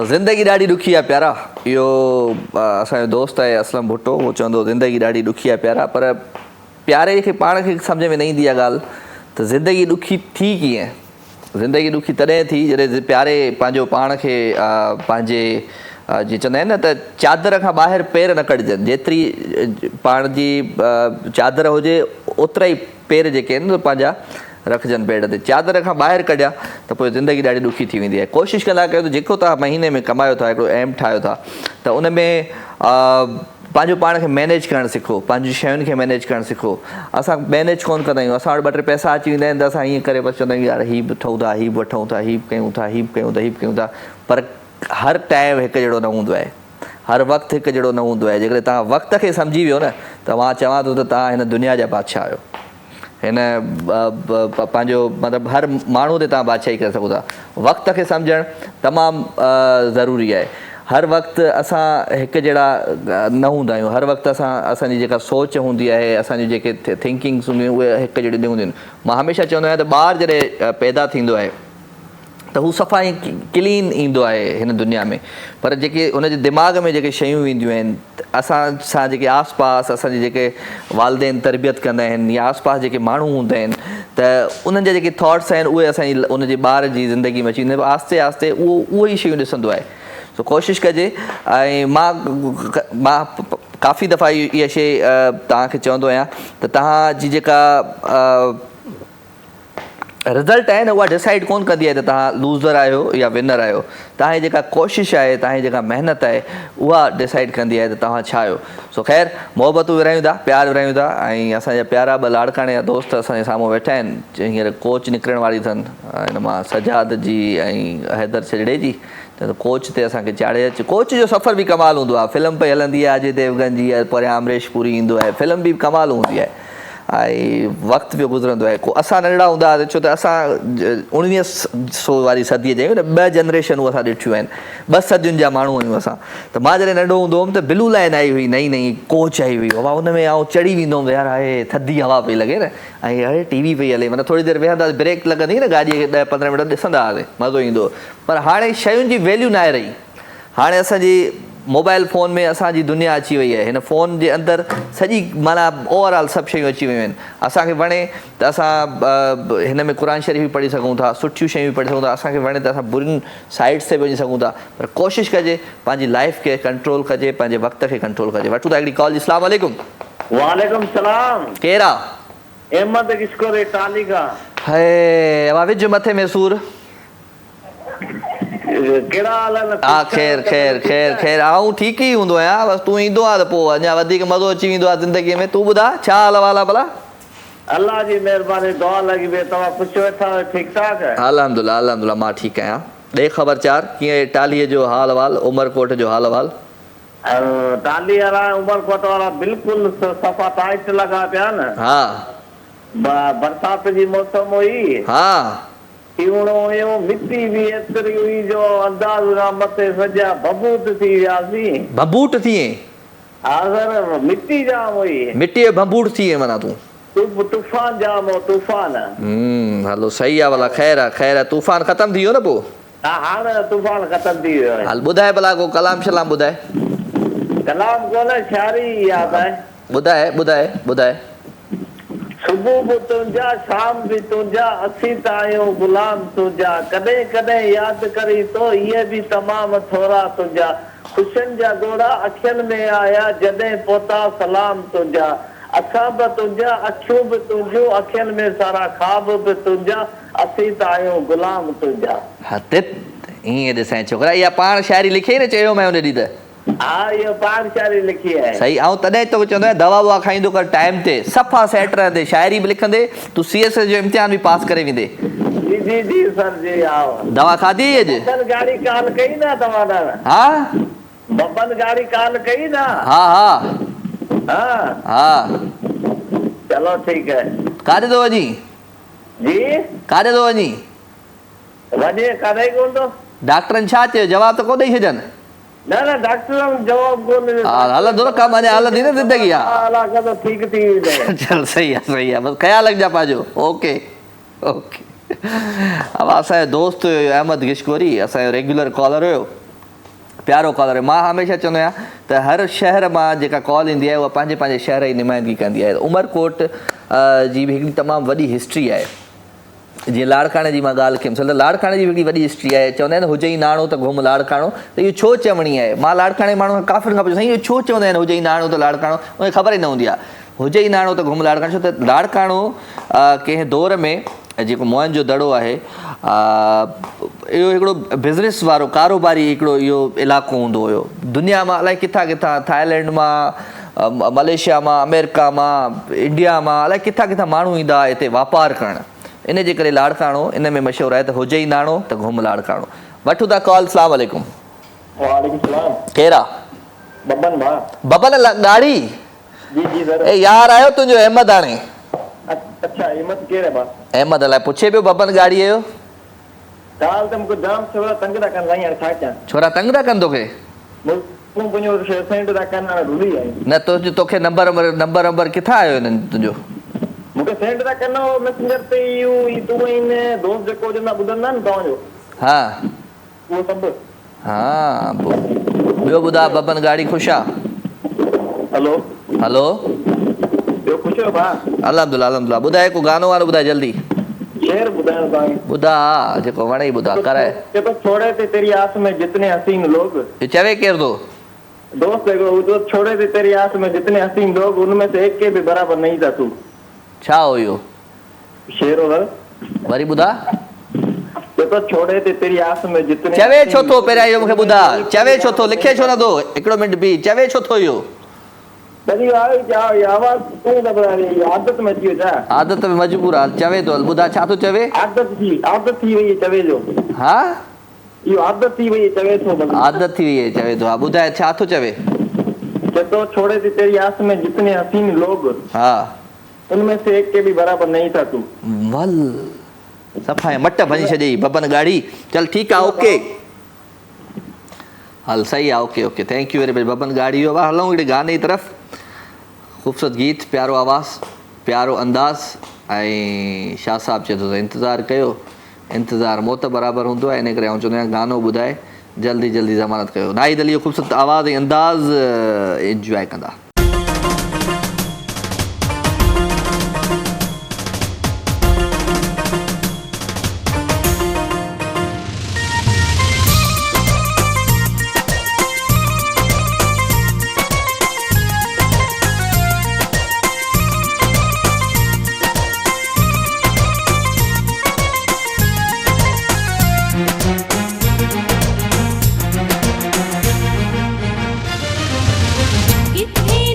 ज़िंदगी ॾाढी ॾुखी आहे प्यारा। इहो असांजो दोस्त आहे असलम भुट्टो, उहो चवंदो ज़िंदगी ॾाढी ॾुखी आहे प्यारा, पर प्यारे खे पाण खे सम्झ में न ईंदी आहे ॻाल्हि त ज़िंदगी ॾुखी थी कीअं। ज़िंदगी ॾुखी तॾहिं थी जॾहिं प्यारे पंहिंजो पाण खे पंहिंजे जीअं चवंदा आहिनि न त चादर खां ॿाहिरि पेर न कढजनि। जेतिरी पाण जी चादर हुजे ओतिरा ई पेर जेके आहिनि पंहिंजा रखजनि पेड़ ते। चादर खां ॿाहिरि कढिया त पोइ ज़िंदगी ॾाढी ॾुखी थी वेंदी आहे। कोशिशि कंदा कयो त जेको तव्हां महीने में कमायो था, हिकिड़ो एम ठाहियो था, त उन में पंहिंजो पाण खे मैनेज करणु सिखो, पंहिंजी शयुनि खे मैनेज करणु सिखो। असां मैनेज कोन कंदा आहियूं। असां वटि 2-3 पैसा अची वेंदा आहिनि त असां ईअं करे बसि चवंदा आहियूं यार हीअ बि वठूं था, हीअ बि वठूं था, हीअ बि कयूं था, हीअ बि कयूं था, हीअ बि कयूं था, पर हर टाइम हिकु जहिड़ो न हूंदो आहे, हर वक़्तु हिकु जहिड़ो न हूंदो आहे। जेकॾहिं तव्हां वक़्त खे सम्झी वियो न त मां चवां थो त तव्हां हिन दुनिया जा बादशाह आहियो। हिन पंहिंजो मतिलबु हर माण्हू ते तव्हां बादशाही करे सघो था। वक़्त खे सम्झणु तमामु ज़रूरी आहे। हर वक़्तु असां हिकु जहिड़ा न हूंदा आहियूं। हर वक़्तु असांजी जेका सोच हूंदी आहे, असांजी जेके थिंकिंग्स हूंदियूं आहिनि, उहे हिकु जहिड़ी न हूंदियूं आहिनि। मां हमेशह चवंदो आहियां त ॿारु जॾहिं पैदा थींदो आहे त हू सफ़ा ई क्लीन ईंदो आहे हिन दुनिया में, पर जेके हुनजे दिमाग़ में जेके शयूं ईंदियूं आहिनि, असां सां जेके आस पास असांजे जेके वालिदेन तरबियत कंदा आहिनि या आस पास जेके माण्हू हूंदा आहिनि, त उन्हनि जा जेके थॉट्स आहिनि उहे असांजी उनजे ॿार जी ज़िंदगी में अची वेंदा आहिनि। आस्ते आस्ते उहो ई शयूं ॾिसंदो आहे। सो कोशिशि कजे। ऐं मां काफ़ी दफ़ा इहा शइ तव्हांखे चवंदो आहियां त तव्हांजी जेका रिज़ल्ट आहे न उहा डिसाइड कोन कंदी आहे त तव्हां लूज़र आहियो या विनर आहियो। तव्हांजी जेका कोशिशि आहे, तव्हांजी जेका महिनत आहे, उहा डिसाइड कंदी आहे त तव्हां छा आहियो। सो ख़ैर, मोहबतूं विरायूं था, प्यार विरायूं था। ऐं असांजा प्यारा 2 लाड़काणे जा दोस्त असांजे साम्हूं वेठा आहिनि। हींअर कोच निकिरण वारी अथनि, हिन मां सजाद जी ऐं हैदर छजड़े जी। त कोच ते असांखे चाढ़े अच। कोच जो सफ़र बि कमाल हूंदो आहे। फिल्म पई हलंदी आहे अजय देवगन जी, परियां अमरीश पुरी ईंदो आहे, फिल्म बि कमाल हूंदी आहे ऐं वक़्तु बि गुज़रंदो आहे। असां नंढड़ा हूंदा हुआसीं, छो त असां 1900 वारी सदीअ जा आहियूं न। 2 जनरेशनूं असां ॾिठियूं आहिनि, 2 सदियुनि जा माण्हू आहियूं असां। त मां जॾहिं नंढो हूंदो हुउमि त ब्लू लाइन आई हुई, नई नई कोच आई हुई। हवा हुन में आउं चढ़ी वेंदो हुउमि, यार आहे थधी हवा पई लॻे न, ऐं अड़े टीवी पई हले, मतिलबु थोरी देरि वेहंदासीं, ब्रेक लॻंदी न गाॾीअ खे, 10-15 मिंट ॾिसंदा हुआसीं, मज़ो ईंदो। पर हाणे शयुनि जी वैल्यू न आहे रही। हाणे असांजी मोबाइल फ़ोन में असांजी दुनिया अची वई आहे। हिन फ़ोन जे अंदरि सॼी माना ओवरऑल सभु शयूं अची वियूं आहिनि। असांखे वणे त असां हिन में क़ुर शरीफ़ बि पढ़ी सघूं था, सुठियूं शयूं बि पढ़ी सघूं था। असांखे वणे त असां बुरियुनि साइड्स ते बि वञी सघूं था, पर कोशिशि कजे पंहिंजी लाइफ खे कंट्रोल कजे, पंहिंजे वक़्त खे कंट्रोल कजे। वठूं था हिकिड़ी कॉल। अस्सलाम वालेकुम। वालेकुम सलाम। केरु आहे? अहमद किशोर टाली का। हे मां विझ मथे में सूर। कहिड़ा हाल आहिनि? हा ख़ैर ख़ैर ख़ैर ख़ैर, आऊं ठीकु ई हूंदो आहियां। बसि तूं ईंदो आहे त पोइ अञा वधीक मज़ो अची वेंदो आहे ज़िंदगीअ में। तूं ॿुधा छा हाल अहिवाल आहे भला? अल्लाह जी महिरबानी, दुआ लॻी पई। तव्हां पुछो वेठा, ठीकु ठाक आहे? अल्हम्दुलिल्लाह अल्हम्दुलिल्लाह, मां ठीकु आहियां। ॾे ख़बरचार, कीअं टालीअ जो हाल अहिवाल, उमरकोट जो हाल अहिवाल? टाली वारा उमरकोट वारा बिल्कुलु सफ़ा टाइट लॻा पिया न। हा, बरसाति जी मौसम हुई। हा, हुयो, मिटी बि एतिरी हुई जो अंदाज़ खां मथे सॼा भभूत थी वियासीं। भभूट थिए? हा सर, मिटी जाम हुई। मिटी जो भभूट थिए माना तूं? तूफ़ान जाम हो, तूफ़ान। हलो सही आहे भला, ख़ैर आहे ख़ैर आहे। तूफ़ान ख़तमु थी वियो न पोइ? हा, हाणे तूफ़ान ख़तमु थी वियो आहे। हल ॿुधाए भला को कलाम शलाम ॿुधाए। कलाम कोन्हे, शाइरी यादि आहे। ॿुधाए ॿुधाए ॿुधाए। सुबुह बि तुंहिंजा, शाम बि तुंहिंजा, असीं त आहियूं गुलाम तुंहिंजा। कॾहिं कॾहिं यादि करी तो, इहे बि तमामु थोरा तुंहिंजा। ख़ुशियुनि जा ॻोढ़ा अखियुनि में आया, जॾहिं पहुता सलाम तुंहिंजा। असां बि तुंहिंजा, अखियूं बि तुंहिंजियूं, अखियुनि में सारा ख़्वाब बि तुंहिंजा, असीं त आहियूं गुलाम तुंहिंजा। हा त ईअं ॾिसां छोकिरा, इहा पाण शाइरी लिखी न चयो मैं उन ॾींहुं त? हा, इहो पाण शाइरी लिखी आहे। सही। ऐं तॾहिं तोखे चवंदो आहियां दवा ववा खाईंदो कर टाइम ते, सफ़ा सेट रहंदे, शाइरी बि लिखंदे, तूं CS जो इम्तिहान बि पास करे वेंदे। जी जी जी सर जी। आओ, दवा खाधी अॼु? गाड़ी कॉल कई न तव्हां? हा, बबन गाड़ी कॉल कई न? हा हा हाँ हा। चलो ठीक है। काॾे थो वञी? जी काॾे थो वञी? वञे काॾे कोन थो। डॉक्टरनि छा चयो? जवाब त कोन ॾेई छॾनि? न न डॉक्टर जवाब कोन। हलंदो न कमु, अञा हलंदी न ज़िंदगी। आहे ठीक थी वेंदे। चल सही आहे बसि ख़्यालु रखिजा पंहिंजो। Okay okay. अब असांजो दोस्त हुयो अहमद किशकोरी, असांजो रेगुलर कॉलर हुयो। प्यारो कॉलर मां हमेशह चवंदो आहियां त हर शहर मां जेका कॉल ईंदी आहे उहा पंहिंजे पंहिंजे शहर जी नुमाइंदगी कंदी आहे। उमरकोट जी बि हिकिड़ी तमामु वॾी हिस्ट्री आहे। जीअं लाड़काणे जी मां ॻाल्हि कयमि त लाड़काणे जी हिकिड़ी वॾी हिस्ट्री आहे। चवंदा आहिनि हुजे ई नाणो त घुम लाड़काणो, त इहो छो चवणी आहे? मां लाड़काणे माण्हू खां काफ़ी खां पुछियो साईं इहो छो चवंदा आहिनि हुजे ई नाणो त लाड़काणो? उनखे ख़बर ई न हूंदी आहे हुजे ई नाणो त घुम लाड़काणो। छो त लाड़काणो कंहिं दौर में जेको मोहन जो दड़ो आहे इहो हिकिड़ो बिज़नेस वारो कारोबारी हिकिड़ो इहो इलाइक़ो हूंदो हुयो। दुनिया मां अलाए किथां किथां, थाईलैंड मां, मलेशिया मां, अमेरिका मां, इंडिया मां, अलाए किथां किथां माण्हू ईंदा हुआ हिते वापारु करणु। इन जे करे लाड़काणो इन में मशहूरु आहे त हुजे ई नाणो त घुम लाड़काणो। वठूं था कॉल। अस्सलाम वालेकुम। वालेकुम सलाम। केरु आहे? बबन भाउ। बबन ॻाढ़ी? जी जी सर। ए यार आयो तुंहिंजो अहमद हाणे। अच्छा अहमद केरु आहे भाउ? अहमद अलाए पुछे पियो बबन ॻाढ़ीअ जो। ॻाल्हि त मूंखे जाम छोरा तंग था कनि साईं, हाणे छा कयां? छोरा तंग था कनि तोखे? पंहिंजो सेंड था कनि, हाणे भुली आई न तोखे नंबर किथां आयो हिननि तुंहिंजो? मूंखे सेंड था कनि मैसेंजर ते तूं आहिनि दोस्त जेको चवंदा ॿुधंदा आहिनि तव्हांजो। हा उहो सभु। हा ॿियो ॿुधा बबन ॻाढ़ी ख़ुशि आहे? हलो हलो ॿियो ख़ुशि आहियो भाउ? अल्हम्दुलिल्लाह अल्हम्दुलिल्लाह। ॿुधाए को गानो वानो ॿुधाए जल्दी। शेर ॿुधाइणो तव्हांखे? ॿुधा जेको वणे ई ॿुधा कराए। तो छोड़े थे तेरी आस में जितने हसीन लोग। ये चवे केर दो? दोस्त है वो, तो छोड़े थे तेरी आस में जितने हसीन लोग, उनमें से एक के भी बराबर नहीं था तू। छा हो यो? शेर हो वरी ॿुधा। तो छोड़े थे तेरी आस में जितने। चवे छो थो पहिरियां इहो मूंखे ॿुधा। चवे छो थो? लिखे छो नथो? हिकिड़ो मिंट बि चवे छो थो इहो? तॾहिं आवाज़ तूं त ॿुधाए आदत में अची वियो छा? आदत में मजबूर आहे। चवे थो ॿुधा छा थो चवे? आदत थी वई चवे जो। हा इहो आदत थी वई चवे थो। आदत थी वई आहे चवे थो। हा ॿुधाए छा थो चवे? तो छोड़े थे तेरी आस में जितने हसीन लोग, हा उनमें से एक के भी बराबर नहीं था तू। वल सफ़ा मट भञी छॾी बबन ॻाढ़ी। चल ठीकु आहे ओके हल सही आहे okay okay thank you very much Baban ॻाढ़ी हो। हलूं हिकिड़े गाने जी तरफ़। ख़ूबसूरत गीत, प्यारो आवाज़, प्यारो अंदाज़ ऐं शाह साहब चए थो त इंतज़ारु कयो, इंतज़ारु मौत बराबरि हूंदो आहे। इन करे आउं चवंदो आहियां गानो ॿुधाए जल्दी जल्दी ज़मानत कयो। नाहिद अली जो ख़ूबसूरत आवाज़ ऐं अंदाज़ इंजॉय कंदा। कितने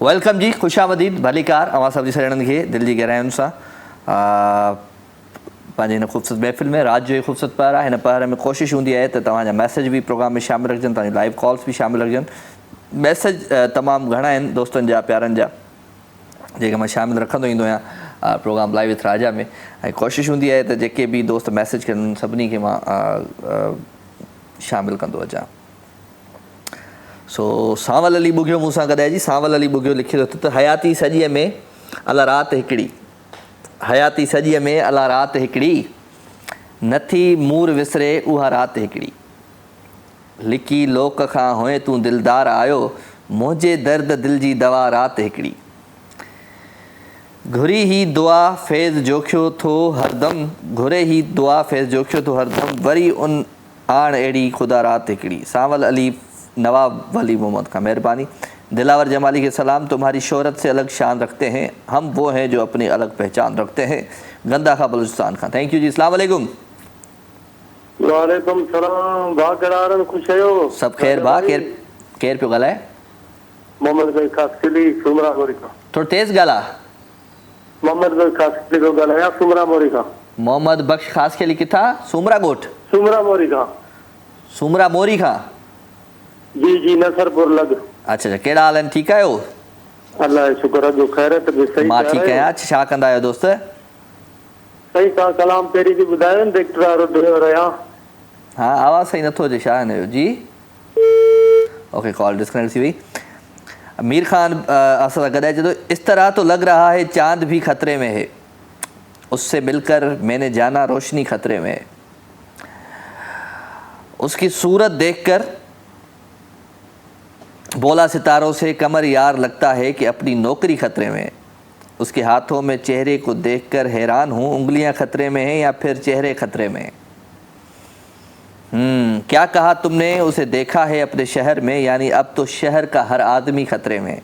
वेलकम जी, खुशामदीद, भलीकार अवां सभ जी सॼणनि खे दिलि जी गहराइयुनि सां पंहिंजे हिन ख़ूबसूरत महफ़िल में। राति जो ख़ूबसूरत पहर आहे। हिन पहर में कोशिशि हूंदी आहे त तव्हांजा मैसेज बि प्रोग्राम में शामिलु रखजनि, तव्हांजी लाइव कॉल्स बि शामिलु रखजनि। मैसेज तमामु घणा आहिनि दोस्तनि जा, प्यारनि जा, जेके मां शामिलु रखंदो ईंदो आहियां प्रोग्राम लाइव विथ राजा में। ऐं कोशिशि हूंदी आहे त जेके बि दोस्त मैसेज कनि सभिनी खे मां शामिलु कंदो अचां। सो सांवल अली ॿुघियो मूंसां गॾाए जी। सांवल अली ॿुघियो लिखियो अथव त हयाती सॼीअ में अला राति हिकिड़ी, हयाती सॼीअ में अला राति हिकिड़ी, नथी मूर विसरे उहा राति हिकिड़ी, लिकी लोक खां हुए तूं दिलदार आयो, मुंहिंजे दर्द दिलि जी दवा राति हिकिड़ी, घुरी ही दुआ फैज़ जोखियो थो हरदम, घुरे ही दुआ फैज़ जोखियो थो हरदम, वरी उन आण अहिड़ी ख़ुदा राति हिकिड़ी। सांवल अली नवाब वली मोहम्मद का मेहरबानी। दिलावर जमाली के सलाम, तुम्हारी शोहरत से अलग शान रखते हैं हम, वो हैं जो अपनी अलग पहचान रखते हैं। गंदा खा बलूचिस्तान खां, थैंक यू जी। अस्सलाम वालेकुम। वालेकुम सलाम। भा कहिड़ा ख़ुशि आहियो? सभु ख़ैर भा। केरु पियो ॻाल्हाए? मोहम्मद भाई ख़ासकिली सुमरा मोरी खां। थोरो तेज़ ॻाल्हा। मोहम्मद भाई ख़ासकिली पियो ॻाल्हायां सुमरा मोरी खां। मोहम्मद बख्श ख़ासकिली किथां? सूमरा ॻोठ? सुमरा मोरी खां। सूमरा मोरी खां? जी जी, नसरपुर लॻ। अच्छा अच्छा, कहिड़ा हाल आहिनि? ठीकु आहियो? अलाह जो शुक्र, जो ख़ैरियत बि सही। मां ठीकु आहियां। छा कंदा आहियो दोस्त? सही का कलाम पहिरीं बि ॿुधायो न, डिक्टर रहिया। हाँ, आवाज़ सही नथो अचे, छा हिन जो जी? ओके, कॉल डिस्कनेक्ट थी वई। मीर खान असां सां गॾाए चए थो, इस तरह तो लग रहा है चांद भी खतरे में है, उससे मिलकर मैंने जाना रोशनी खतरे में है, उसकी सूरत देखकर बोला सितारों से कमर यार लगता है कि अपनी नौकरी खतरे में है, उसके हाथों में चेहरे को देखकर हैरान हूँ, उंगलियां खतरे में हैं या फिर चेहरे खतरे में हैं। क्या कहा तुमने, उसे देखा है अपने शहर में, यानी अब तो शहर का हर आदमी खतरे में।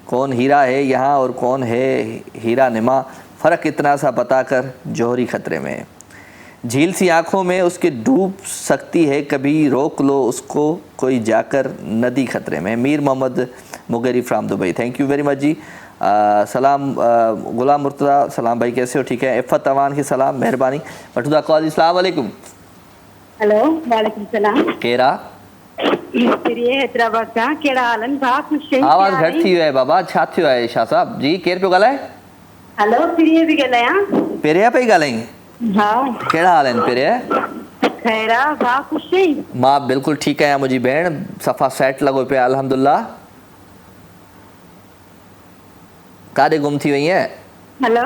कौन हीरा है यहाँ और कौन है हीरा निमा, फ़र्क इतना सा बताकर जौहरी खतरे में है। झील सी आँखों में उसके डूब सकती है, कभी रोक लो उसको कोई जाकर नदी खतरे में। Mir Mohammad Mugheri from Dubai, thank you very much ji. सलाम गुलाम मुर्तज़ा, सलाम भाई, कैसे हो? ठीक है। इफ़त अवान की सलाम, मेहरबानी। वठूदा कॉल। अस्सलाम वालेकुम। हेलो, वालेकुम सलाम। केरा? प्रिय हैदराबाद का। केड़ा हालन भा? खुश आहियो? आवाज़ घटि थी वियो आहे बाबा, छा थियो आहे शाह साहब जी? केरु पियो ॻाल्हाए? हेलो, प्रिय बि ॻाल्हायां। पेरिया पई ॻाल्हाई? हा। कहिड़ा हाल आहिनि पेरिया? खैरा भा, खुश आहीं? मां बिल्कुलु ठीकु आहियां मुंहिंजी भेण, सफ़ा सेट लॻो पिया अल्हम्दुलिल्लाह। काॾे गुम थी वई आहे? हेलो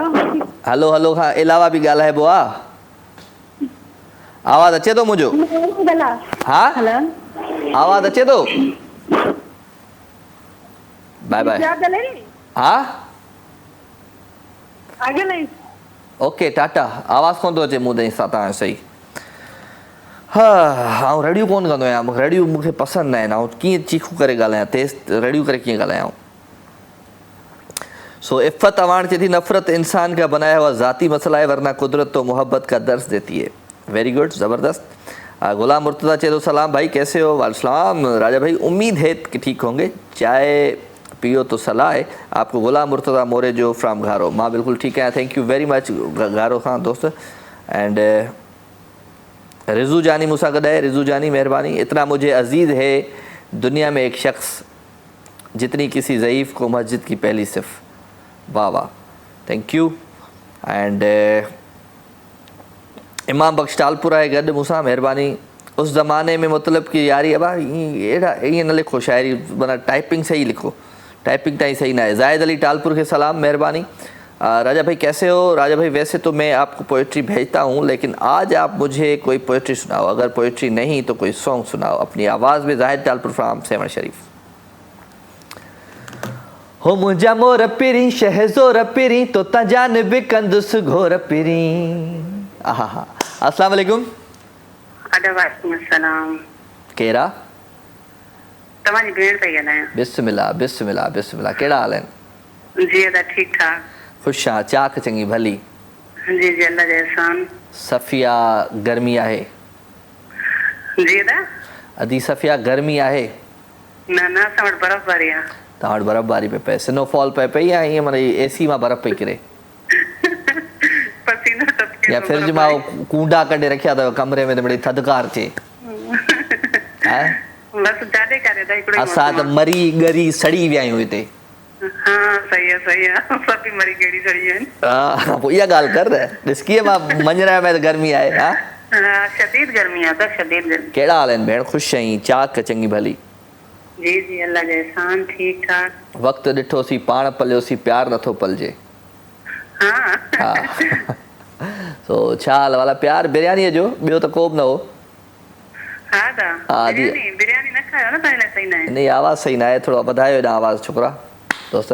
हलो हलो खां अलावा बि ॻाल्हाइबो आहे? आवाज़ अचे थो मुंहिंजो? हा, आवाज़ अचे थो? Bye bye. हा, ओके, टाटा। आवाज़ कोन थो अचे मूं ताईं तव्हांजो सही। हा, आउं रेडियो कोन कंदो आहियां, रेडियो मूंखे पसंदि न आहिनि। ऐं कीअं चीखू करे ॻाल्हायां, तेज़ रेडियो करे कीअं ॻाल्हायां? सो इफ़त अवान चए थी, नफ़रत इंसान का बनाया हुआ ज़ाती मसला है, वरना कुदरत तो मोहब्बत का दर्स देती है। वेरी गुड, ज़बरदस्त। गुलाम मुर्तज़ा चेदो सलाम भाई कैसे हो? वालेकुम राजा भाई, उम्मीद है कि ठीक होंगे, चाय पियो तो सलाह है आपको। गुलाम मुर्तज़ा मोरे जो फ्राम घारो, मां बिल्कुल ठीक है, थैंक यू वेरी मच घारो खां दोस्त। एंड रिजू जानी मूसा गड है, रिजू जानी मेहरबानी। इतना मुझे अजीज़ है दुनिया में एक शख्स जितनी किसी ज़ईफ़ को मस्जिद की पहली सिफ। वाह वाह, थैंक यू। एंड इमाम बख्श टालपुरा है गड मूसा, मेहरबानी। उस ज़माने में मतलब कि यारी अबा ये न लिखो शायरी, माना टाइपिंग सही लिखो, टाइपिंग ताई सही ना है। जायद अली टालपुर के सलाम, मेहरबानी। राजा भाई कैसे हो? राजा भाई वैसे तो मैं आपको पोइट्री भेजता हूँ, लेकिन आज आप मुझे कोई पोइट्री सुनाओ, अगर पोइट्री नहीं तो कोई सॉन्ग सुनाओ अपनी आवाज़ में। जाहिद टालपुर फ्राम सेवन शरीफ। हो मुंहिंजा मोर पिरी शहज़ोर पिरी तो तजान बिकंदुस घोर पिरी। आहा, अस्सलाम वालेकुम। वालेकुम अस्सलाम। केरा तव्हांजी भेण पई ॻाल्हायां। बिस्मिल्लाह बिस्मिल्लाह बिस्मिल्लाह। कहिड़ा हाल आहिनि? जी अदा ठीक ठाक। ख़ुशि आहियां, चाक चङी भली। जी जी अल्लाह जो एहसान। सफ़िया गर्मी आहे? जी अदा अदी सफ़िया गर्मी आहे? न न असां वटि बर्फ़बारी आहे। तव्हां वटि बर्फ़बारी पई पए, स्नोफॉल पए पई या ईअं माना एसी मां बर्फ़ पई किरे? पसीनो टपके या फ्रिज मां कूंडा कढे रखिया अथव कमरे में त मिड़ी थधिकार थिए? बस जाॾे करे दा हिकिड़ो असां त मरी ॻरी सड़ी विया आहियूं हिते। हाँ सही है सभी मरी गेड़ी सही है। हाँ पोइ इहा ॻाल्हि कर ॾिस कीअं मां मंझंदि में त गर्मी आहे। हाँ शदीद गर्मी आहे त शदीद गर्मी। कहिड़ा हाल आहिनि भेण? ख़ुशि आहीं? चाक चङी भली। जी जी अल्लाह जो एहसान, ठीक ठाक। वक़्तु ॾिठोसीं पाण पलियोसीं, प्यार नथो पलिजे। हाँ सो छा हाल वाला प्यार बिरयानीअ जो? ॿियो त को बि न हो। हाँ दा हाँ जी, बिरयानी न खायो न तव्हां लाइ सही न आहे। नहीं आवाज़ सही ना है, थोड़ा वधायो हेॾां आवाज़ छोकिरा दोस्त।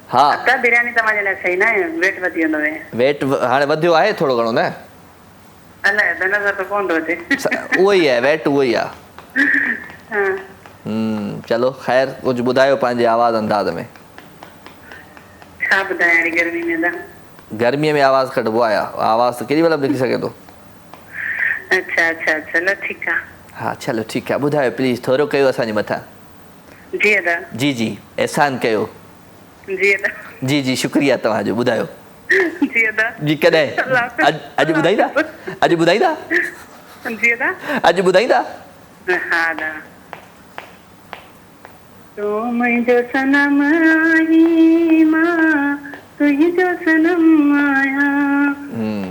हाँ त बिरयानी तव्हांजे लाइ सही न आहे, वेट वधी वेंदो आहे। वेट हाणे वधियो आहे थोरो घणो न? अलाए नज़र त कोन थो अचे। उहो ई आहे, वेट उहो ई आहे। हाँ चलो ख़ैर, कुझु ॿुधायो पंहिंजे आवाज़ अंदाज़ में। छा ॿुधायां हाणे गर्मी में त? गर्मीअ में आवाज़ कढिबो आहे, आवाज़ त केॾी महिल बि निकिरी सघे थो। अच्छा अच्छा चलो ठीकु आहे। हाँ चलो ठीकु आहे, ॿुधायो प्लीज़, थोरो कयो असांजे मथां। जी अदा। जी जी एहसान कयो। जी अदा। जी जी शुक्रिया तव्हांजो, ॿुधायो। जी अदा। जी कॾहिं? अॼु ॿुधाईंदा? अॼु ॿुधाईंदा? जी अदा। अॼु ॿुधाईंदा? हा अदा। तू मुंहिंजो सनम आहीं, मां तुंहिंजो सनम आहियां।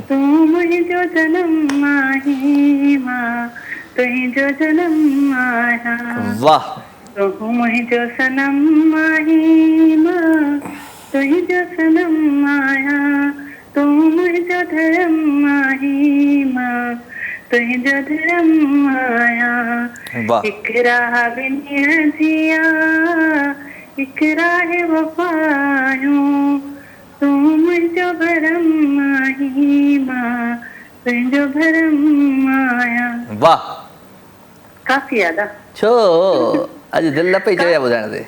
तू मुंहिंजो जनम आहीं, मां तुंहिंजो जनम आहियां। वाह। तू मुंहिंजो सनम आहीं, मां तुंहिंजो सनम आहियां। तू मुंहिंजो धर्म आहीं, मां तुंहिंजो धर्म आहियां। वाह। हिकु राह बिनी जिया, हिकु राह वफ़ायूं। तू मुंहिंजो भरम आहीं, मां तुंहिंजो भरम आहियां। वाह काफ़ी आहे दा। छो अॼु दिलि न पई चए ॿुधाइण ते?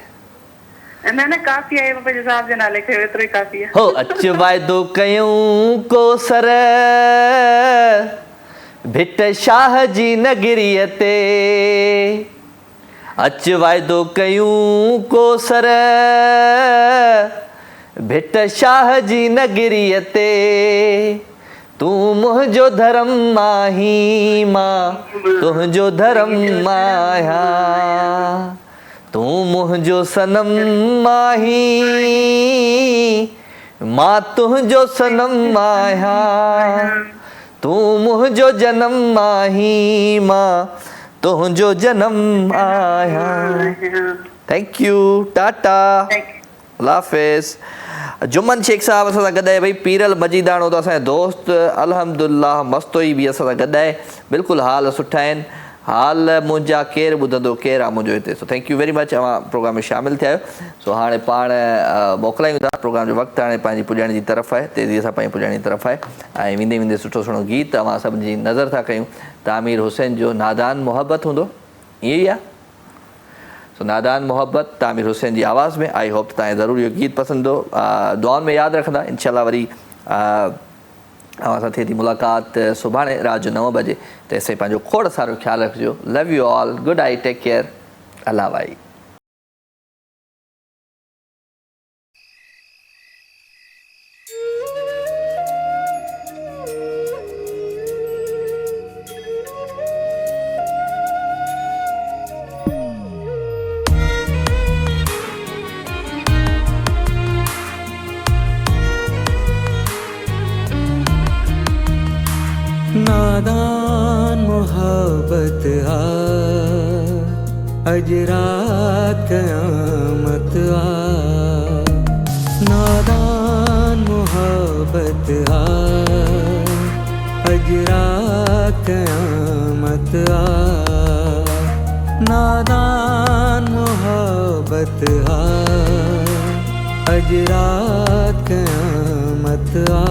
न न काफ़ी आहे, पंहिंजे साहिब जे नाले खयो, एतिरो ई काफ़ी आहे। हो अच वाइदो कयूं कोसर भिट शाह जी नगरीअ ते। अच वाइदो कयूं कोसर भिट शाह जी नगरीअ ते। तू मुंहिंजो धर्म आहीं, मां तुंहिंजो धर्म आहियां। तू मुंहिंजो सनम आहीं, मां तुंहिंजो सनम आहियां। तू मुंहिंजो जनम आहीं, मां तुंहिंजो जनम आहियां। थैंक यू, टाटा, अल्लाह हाफ़िज़। जुमन शेख साहब असां सां गॾु आहे। भई पीरल मजीदाणो त असांजो दोस्त अल्हम्दुलिल्लाह मस्तोई बि असां सां गॾु आहे। बिल्कुलु हाल सुठा आहिनि। हाल मुंहिंजा केरु ॿुधंदो, केरु आहे मुंहिंजो हिते। So thank you very much, तव्हां प्रोग्राम में शामिलु थिया आहियो। सो हाणे पाण मोकिलायूं था, प्रोग्राम जो वक़्तु हाणे पंहिंजी पुॼाइण जी तरफ़ आहे, तेज़ीअ सां पंहिंजी पुॼाइण जी तरफ़ आहे। ऐं वेंदे वेंदे सुठो सुठो गीत तव्हां सभिनी जी नज़र था कयूं। तामीर हुसैन जो नादान मोहब्बत हूंदो, ईअं ई आहे। सो नादान मोहब्बत तामीर हुसैन जी आवाज़ में। आई होप तव्हांखे ज़रूरु इहो गीत पसंदि हो। दुआउनि में यादि रखंदा इंशाल्लाह। वरी अवां सां थिए थी मुलाक़ात सुभाणे रात जो 9 बजे। तेसिताईं पंहिंजो खोड़ सारो ख्यालु रखिजो। Love you all, good night, take care, Allah भाई। नादान मोहब्बत आ, अज रात क़यामत आ। नादान मोहब्बत आ, अज रात क़यामत आ। नादान मोहब्बत आ, अज रात क़यामत आ।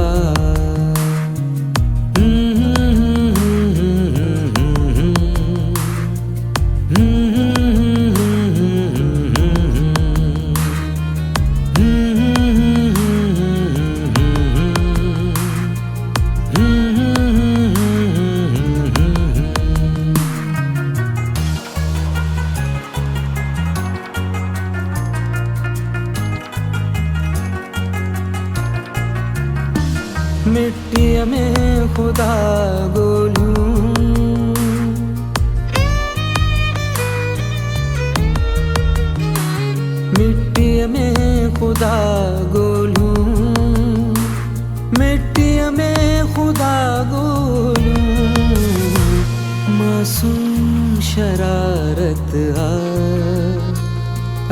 मिट्टी में खुदा गोलूं, मिट्टी में खुदा गोलूं, मिट्टी में खुदा गोलूं। मासूम शरारत आ,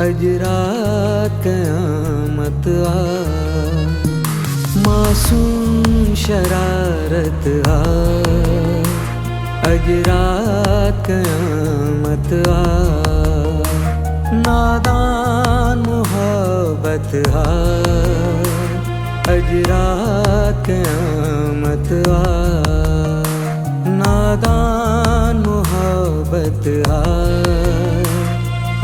अज रात क़यामत आ। मासूम शरारत आ, अज रात क़यामत आ। नादान मोहब्बत आ, अज रात क़यामत आ। नादान मोहब्बत आ,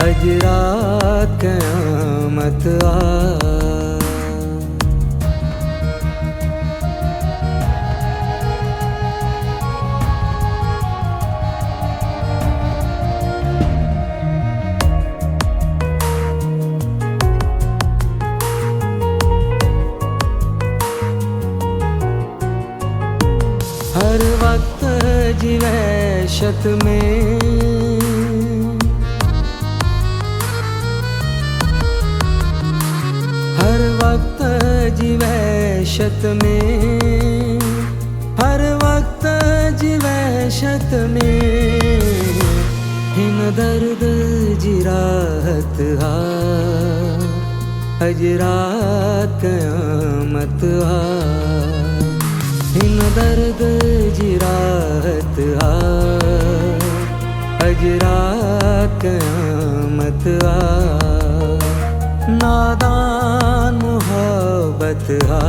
अज रात क़यामत आ। हर वक्त जिवैशत में, हर वक्त जिवैशत में, हर वक्त जिवैशत में। हिन दर्द जिराहत आ, अज रात क़यामत आ। हिन दर्द जिराहत आ, अज रात क़यामत आ। नादान मोहब्बत आ,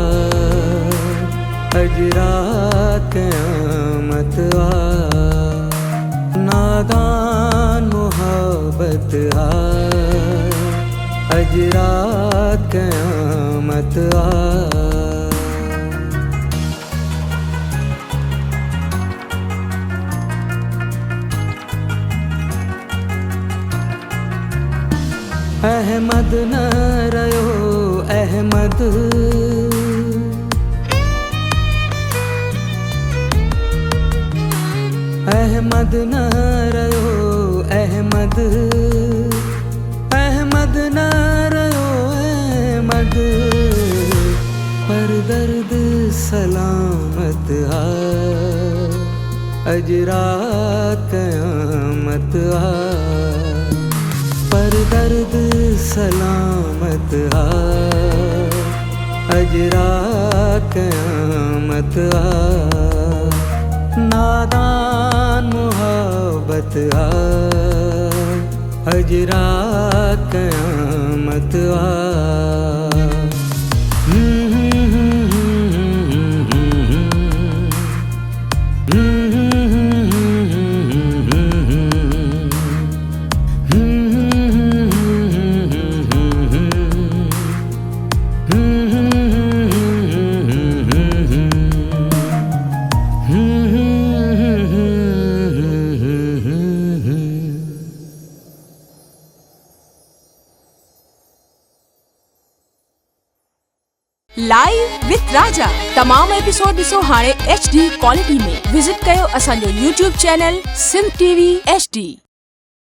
अज रात क़यामत आ। नादान मोहब्बत आ, अज रात क़यामत आ। अहमद न रयो अहमद, अहमद न रयो अहमद, अहमद न रयो अहमद। पर दर्द सलामत आ, अज रात क़यामत आ। पर दर्द सलामत आ, अज रात क़यामत आ। नादान मोहब्बत आ, अज रात क़यामत आ। लाइव विद राजा तमाम एपिसोड ॾिसो हाणे HD क्वालिटी में। विजिट कयो असांजो YouTube channel Sindh TV HD।